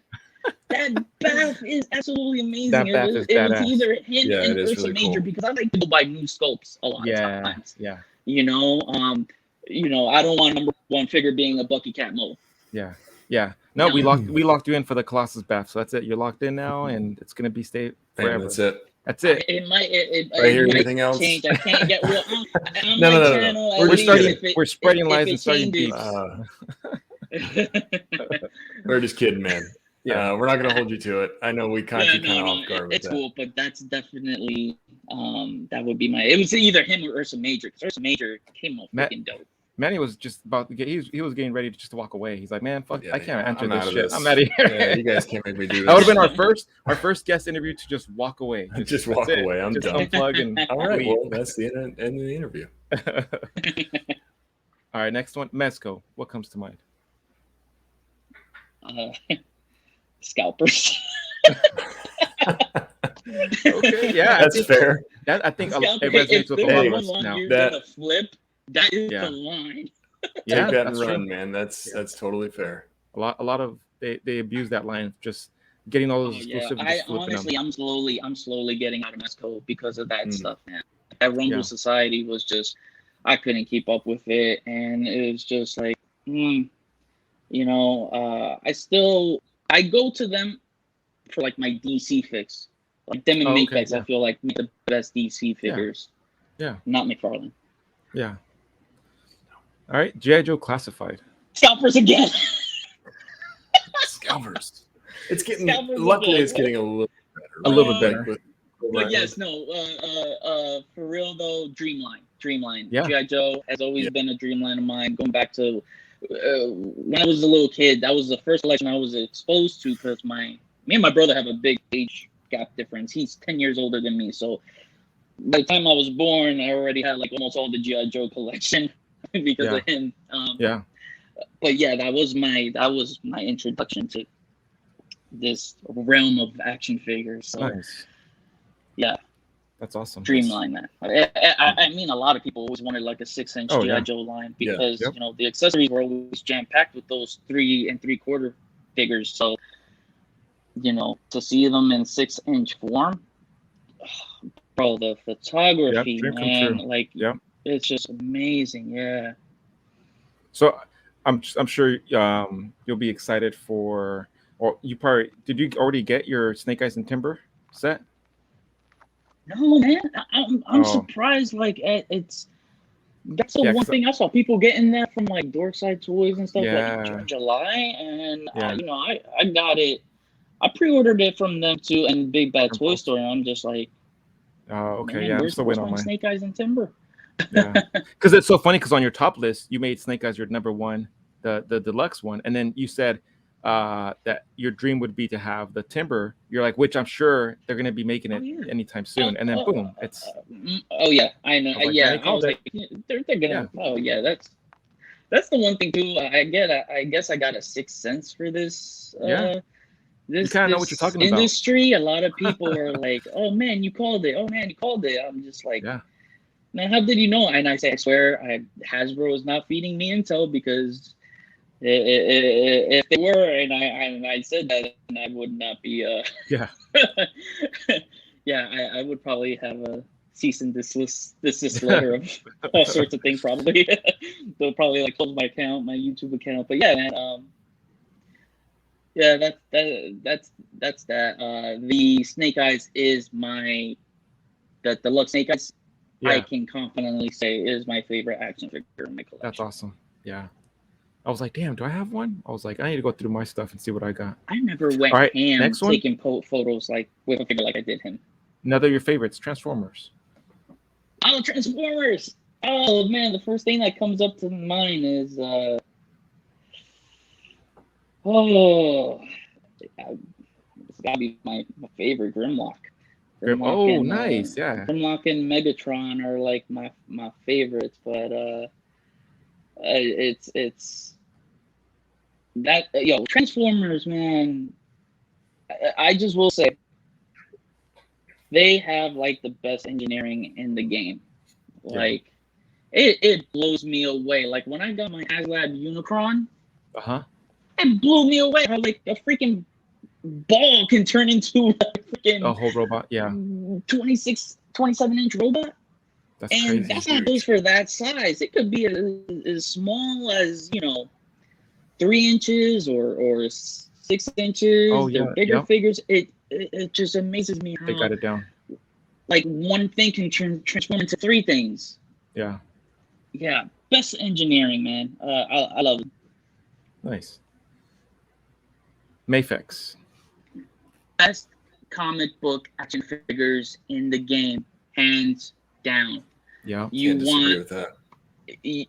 That bath is absolutely amazing. That bath is it was badass. either him and Ursa really Major cool. because I like to go by new sculpts a lot of times. Yeah. You know, I don't want number one figure being a Bucky Cat mold. Yeah. No, we locked you in for the Colossus bath, so that's it. You're locked in now, and it's gonna be stay forever. That's it. It might. Anything else? Change. I can't get. Well, on No. channel, We're spreading lies and starting beefs. We're just kidding, man. Yeah, we're not gonna hold you to it. I know we caught you kind of off guard with it's that. cool, but that's definitely that would be my. It was either him or Ursa Major because Ursa Major came off freaking dope. Manny was just about to get. He was getting ready to just walk away. He's like, "Man, fuck, I can't answer this shit. This. I'm out of here." Yeah, you guys can't make me do this. That would have been our first guest interview to just walk away. Just walk away. I'm just done. Unplug and all right. leave. Well, that's the end of the interview. All right, next one, Mezco. What comes to mind? Scalpers. Okay, yeah, that's fair. I think it resonates with a lot of us now. That flip. That is the line. Yeah, take that and run, man. That's totally fair. A lot of they abuse that line, just getting all those exclusives. I'm slowly getting out of Mezco because of that stuff, man. That Rumble Society was just, I couldn't keep up with it, and it was just like, I go to them for like my DC fix, like them and Makex. I feel like the best DC figures. Yeah. Not McFarlane. Yeah. All right, G.I. Joe Classified. Scalpers again. Scalpers. It's getting. Luckily, it's getting a little better. A little bit better. But yes, for real though, Dreamline. Yeah. G.I. Joe has always been a dreamline of mine. Going back to when I was a little kid, that was the first collection I was exposed to because me and my brother have a big age gap difference. He's 10 years older than me, so by the time I was born, I already had like almost all the G.I. Joe collection because of him. But yeah, that was my introduction to this realm of action figures. So nice. Yeah. That's awesome. Dreamline, man. I mean, a lot of people always wanted like a 6-inch G.I. Joe line because the accessories were always jam packed with those 3 3/4 figures. So, to see them in 6-inch form, bro, the photography, man, like it's just amazing. Yeah. So I'm sure you'll be excited for. Or you probably did you already get your Snake Eyes and Timber set? No, man, I'm Oh. surprised. Like it's that's the Yeah, one 'cause thing I saw people getting there from like Dorkside Toys and stuff like Yeah. June, July, and Yeah. I got it. I pre-ordered it from them too, and Big Bad Toy Impulse. Store. And I'm just like, Okay, man, yeah, I'm where's still waiting on my mine. Snake Eyes and Timber? Yeah, because it's so funny because on your top list you made Snake Eyes your number one, the deluxe one, and then you said that your dream would be to have the Timber. You're like, which I'm sure they're gonna be making it anytime soon, and then boom, it's. Oh yeah, I know. I was like, Yeah, man, he I called was it. like, they're gonna. Oh yeah, that's the one thing too. I guess I got a sixth sense for this. Yeah. You This kind of know what you're talking about. industry. A lot of people are like, "Oh man, you called it! Oh man, you called it!" I'm just like, Yeah. man, how did you know? And I say, I swear, Hasbro is not feeding me intel because if they were, and I said that, then I would not be. Yeah. Yeah, I would probably have a cease and desist letter of all sorts of things. Probably they'll probably like close my account, my YouTube account. But yeah, man. Yeah, that's that. The Snake Eyes is the deluxe Snake Eyes. Yeah. I can confidently say is my favorite action figure in my collection. That's awesome. Yeah. I was like, damn, do I have one? I was like, I need to go through my stuff and see what I got. I never went All right, ham next one. taking photos like with a figure like I did him. Another of your favorites, Transformers. Oh, Transformers! Oh man, the first thing that comes up to mind is it's gotta be my favorite Grimlock. Oh, and, nice, yeah. Grimlock and Megatron are like my favorites, but it's that Transformers, man. I just will say they have like the best engineering in the game. Like it blows me away. Like when I got my HasLab Unicron, it blew me away how like a freaking ball can turn into a whole robot. Yeah, 27-inch robot. That's and crazy. That's not just for that size. It could be as small as 3 inches or 6 inches. Oh yeah, they're bigger figures. It just amazes me how they got it down. Like one thing can transform into 3 things. Yeah. Yeah, best engineering, man. I love it. Nice. Mafex. Best comic book action figures in the game, hands down. Yeah, can't disagree with that.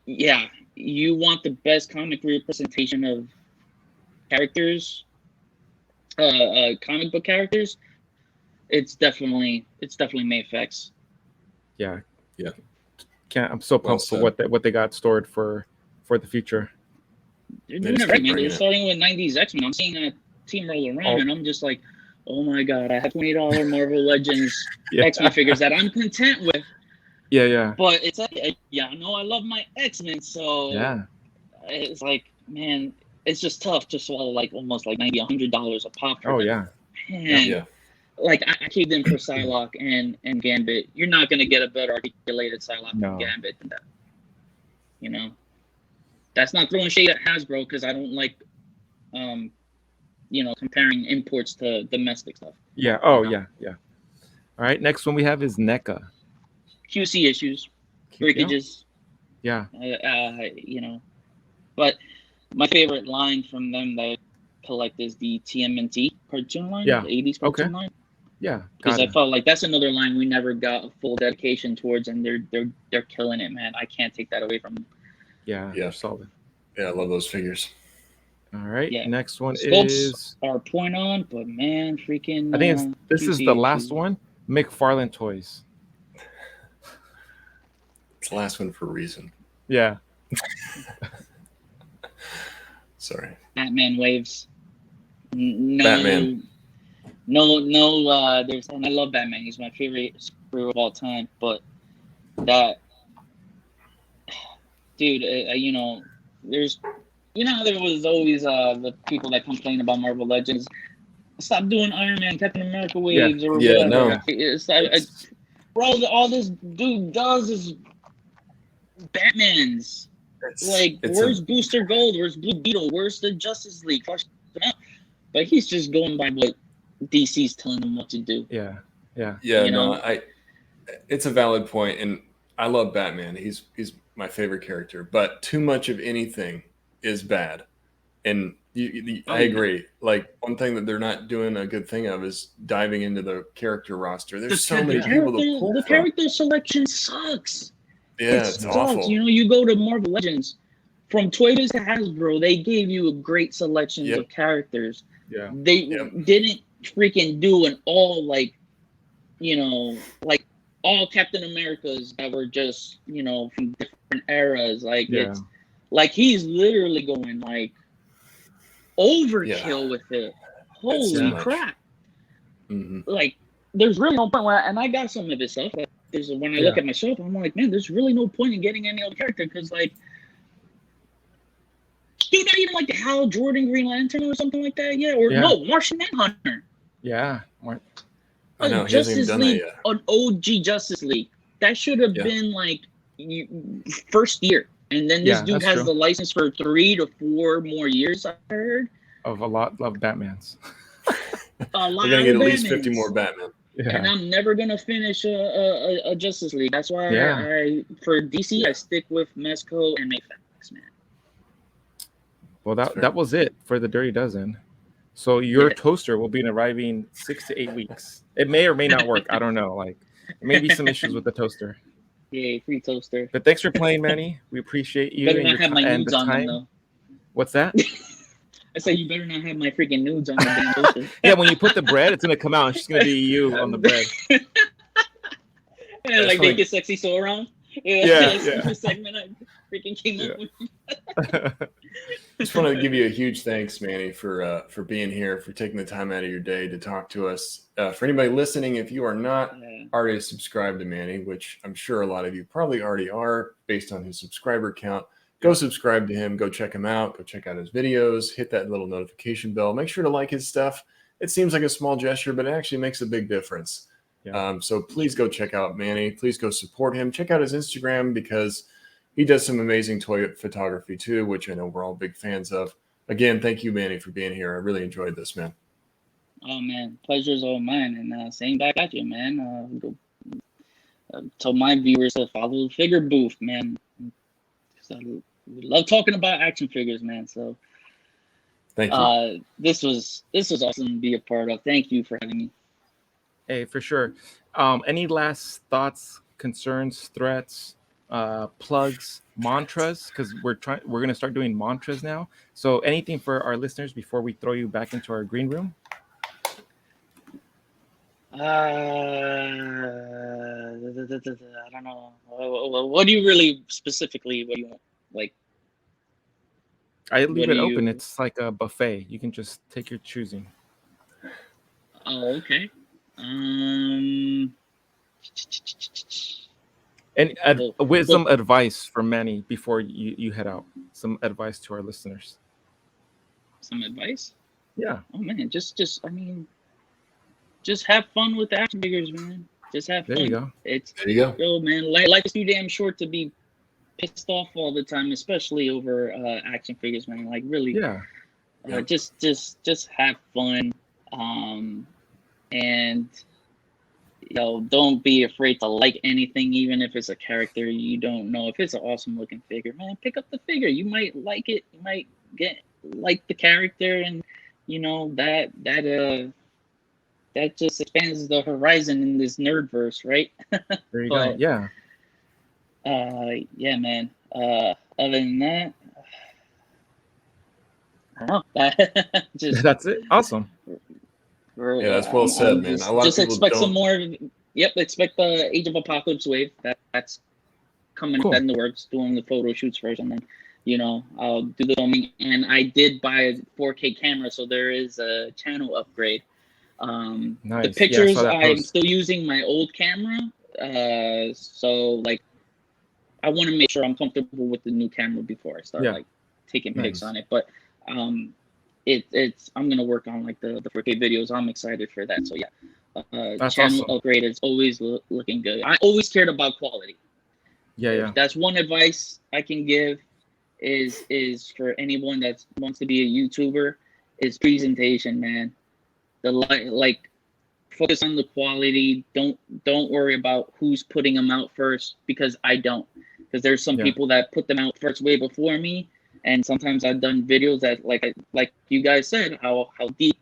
Yeah, you want the best comic representation of characters, comic book characters. It's definitely Mafex. Yeah. Yeah. I'm so pumped for what they got stored for the future. They're starting with 90s X-Men. I'm seeing a team roll around, and I'm just like, oh my god, I have $20 Marvel Legends X-Men figures that I'm content with. Yeah. But it's like, I know I love my X-Men, so it's like, man, it's just tough to swallow like almost like $90, $100 a pop. Oh yeah. Man. Yeah. Like I caved in for Psylocke and Gambit. You're not gonna get a better articulated Psylocke than Gambit than that. That's not throwing shade at Hasbro because I don't like, comparing imports to domestic stuff. Yeah. Oh yeah. All right. Next one we have is NECA. QC issues, breakages. Yeah. But my favorite line from them that I collect is the TMNT cartoon line, the 80s cartoon line. Yeah, because I felt like that's another line we never got a full dedication towards, and they're killing it, man. I can't take that away from them. Yeah, solid. Yeah, I love those figures. All right, next one is our point on, but man, freaking. I think this is the last one. McFarlane Toys. It's the last one for a reason. Yeah. Sorry. Batman waves. No, Batman. No, and I love Batman. He's my favorite superhero of all time. But that, dude, there's, there was always the people that complain about Marvel Legends. Stop doing Iron Man, Captain America waves or whatever. No. Bro, all this dude does is Batman's. Where's Booster Gold? Where's Blue Beetle? Where's the Justice League? But he's just going by what DC's telling him what to do. Yeah. It's a valid point, and I love Batman. He's my favorite character, but too much of anything is bad. And I agree. Like, one thing that they're not doing a good thing of is diving into the character roster. There's so many people to pull from. The character selection sucks. Yeah, it's awful. You know, you go to Marvel Legends, from Toys to Hasbro, they gave you a great selection of characters. Yeah. They didn't freaking do an all, like, you know, like all Captain Americas that were just, you know, from different eras. Like, it's like he's literally going like overkill with it. Holy crap. Mm-hmm. Like, there's really no point. And I got some of his stuff. Like, when I look at myself, I'm like, man, there's really no point in getting any other character, because, like, dude, not even like the Hal Jordan Green Lantern or something like that. Yeah, or no, Martian Manhunter. Yeah. I know, Justice League, an OG Justice League. That should have been like first year. And then this dude has the license for 3 to 4 more years, I heard. Of a lot of Batmans. We're going to get at least 50 more Batman. Yeah. And I'm never going to finish a Justice League. That's why I for DC, I stick with Mezco and Mayfax, man. Well, that was it for the Dirty Dozen. So your toaster will be arriving 6 to 8 weeks. It may or may not work. I don't know. Like, maybe some issues with the toaster. Yeah, free toaster. But thanks for playing, Manny. We appreciate you. Better not have my nudes on them, though. What's that? I said you better not have my freaking nudes on the damn toaster. Yeah, when you put the bread, it's gonna come out. It's just gonna be you on the bread. Yeah, like Make It Sexy So Around. Yeah. The segment I freaking came up with. Just want to give you a huge thanks, Manny, for being here, for taking the time out of your day to talk to us. For anybody listening, if you are not already subscribed to Manny, which I'm sure a lot of you probably already are based on his subscriber count, go subscribe to him. Go check him out. Go check out his videos. Hit that little notification bell. Make sure to like his stuff. It seems like a small gesture, but it actually makes a big difference. Yeah. So please go check out Manny. Please go support him. Check out his Instagram, because he does some amazing toy photography too, which I know we're all big fans of. Again, thank you, Manny, for being here. I really enjoyed this, man. Oh, man. Pleasure's all mine. And same back at you, man. Tell my viewers to follow the Figure Booth, man. We love talking about action figures, man. So thank you. This was awesome to be a part of. Thank you for having me. Hey, for sure. Any last thoughts, concerns, threats, plugs, mantras? Because we're going to start doing mantras now. So anything for our listeners before we throw you back into our green room? I don't know. What do you really specifically? What do you want? Like, I leave it open. It's like a buffet. You can just take your choosing. Oh, okay. And wisdom advice from Manny before you head out. Some advice to our listeners. Some advice? Yeah. Oh man, just have fun with the action figures, man. Just have fun. There you go. There you go. Yo, man, life is too damn short to be pissed off all the time, especially over action figures, man. Like, really. Yeah. Just have fun. And don't be afraid to like anything, even if it's a character you don't know. If it's an awesome looking figure, man, pick up the figure. You might like it. You might like the character, and that just expands the horizon in this nerdverse, right? There you go. Yeah. Yeah, man. Other than that, I don't know. That's it. Awesome. Yeah, that's well said, man. A lot of people expect don't. Some more. Yep, expect the Age of Apocalypse wave. That's coming in the works. Doing the photo shoots first, and then I'll do the filming. And I did buy a 4K camera, so there is a channel upgrade. Nice. The pictures, I'm still using my old camera. So like, I want to make sure I'm comfortable with the new camera before I start taking pics on it. But it's I'm gonna work on like the 4K videos. I'm excited for that. So yeah, channel upgrade is always looking good. I always cared about quality. Yeah. That's one advice I can give. is for anyone that wants to be a YouTuber is presentation, man. The like focus on the quality. Don't worry about who's putting them out first, because I don't. Because there's some people that put them out first way before me, and sometimes I've done videos that like you guys said, how deep,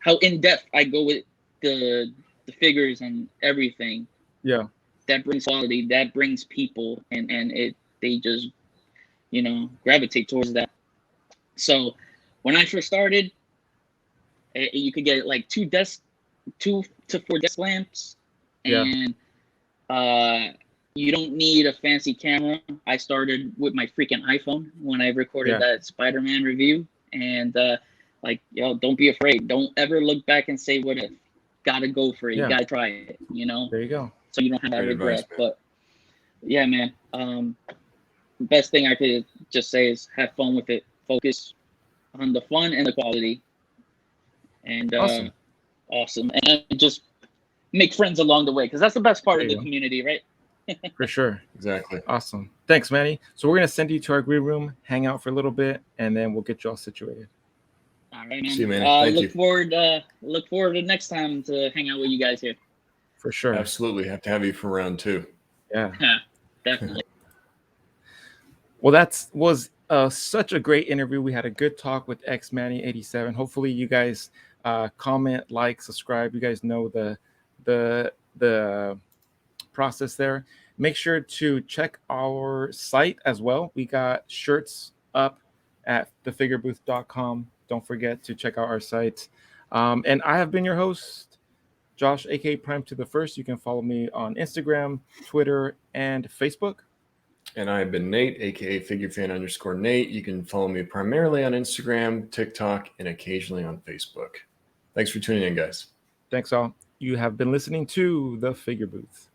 how in depth I go with the figures and everything. Yeah. That brings quality, that brings people, and they just, gravitate towards that. So when I first started, you could get like 2 to 4 desk lamps, and you don't need a fancy camera. I started with my freaking iPhone when I recorded that Spider-Man review, and don't be afraid. Don't ever look back and say what if. Gotta go for it. You gotta try it. There you go. So you don't have that Great regret. advice, but yeah, man. Best thing I could just say is have fun with it. Focus on the fun and the quality. And awesome. And just make friends along the way, because that's the best part of the community, right? For sure. Exactly. Awesome. Thanks, Manny. So we're gonna send you to our green room, hang out for a little bit, and then we'll get you all situated. All right, man. See you, man. Thank you. Look forward to next time to hang out with you guys here. For sure. Absolutely. Have to have you for round 2. Yeah. Definitely. Well, that was such a great interview. We had a good talk with Xmanny87. Hopefully you guys comment, like, subscribe. You guys know the process there. Make sure to check our site as well. We got shirts up at thefigurebooth.com. Don't forget to check out our site. And I have been your host, Josh, aka Prime to the First. You can follow me on Instagram, Twitter, and Facebook. And I have been Nate, aka FigureFan_Nate. You can follow me primarily on Instagram, TikTok, and occasionally on Facebook. Thanks for tuning in, guys. Thanks all. You have been listening to The Figure Booth.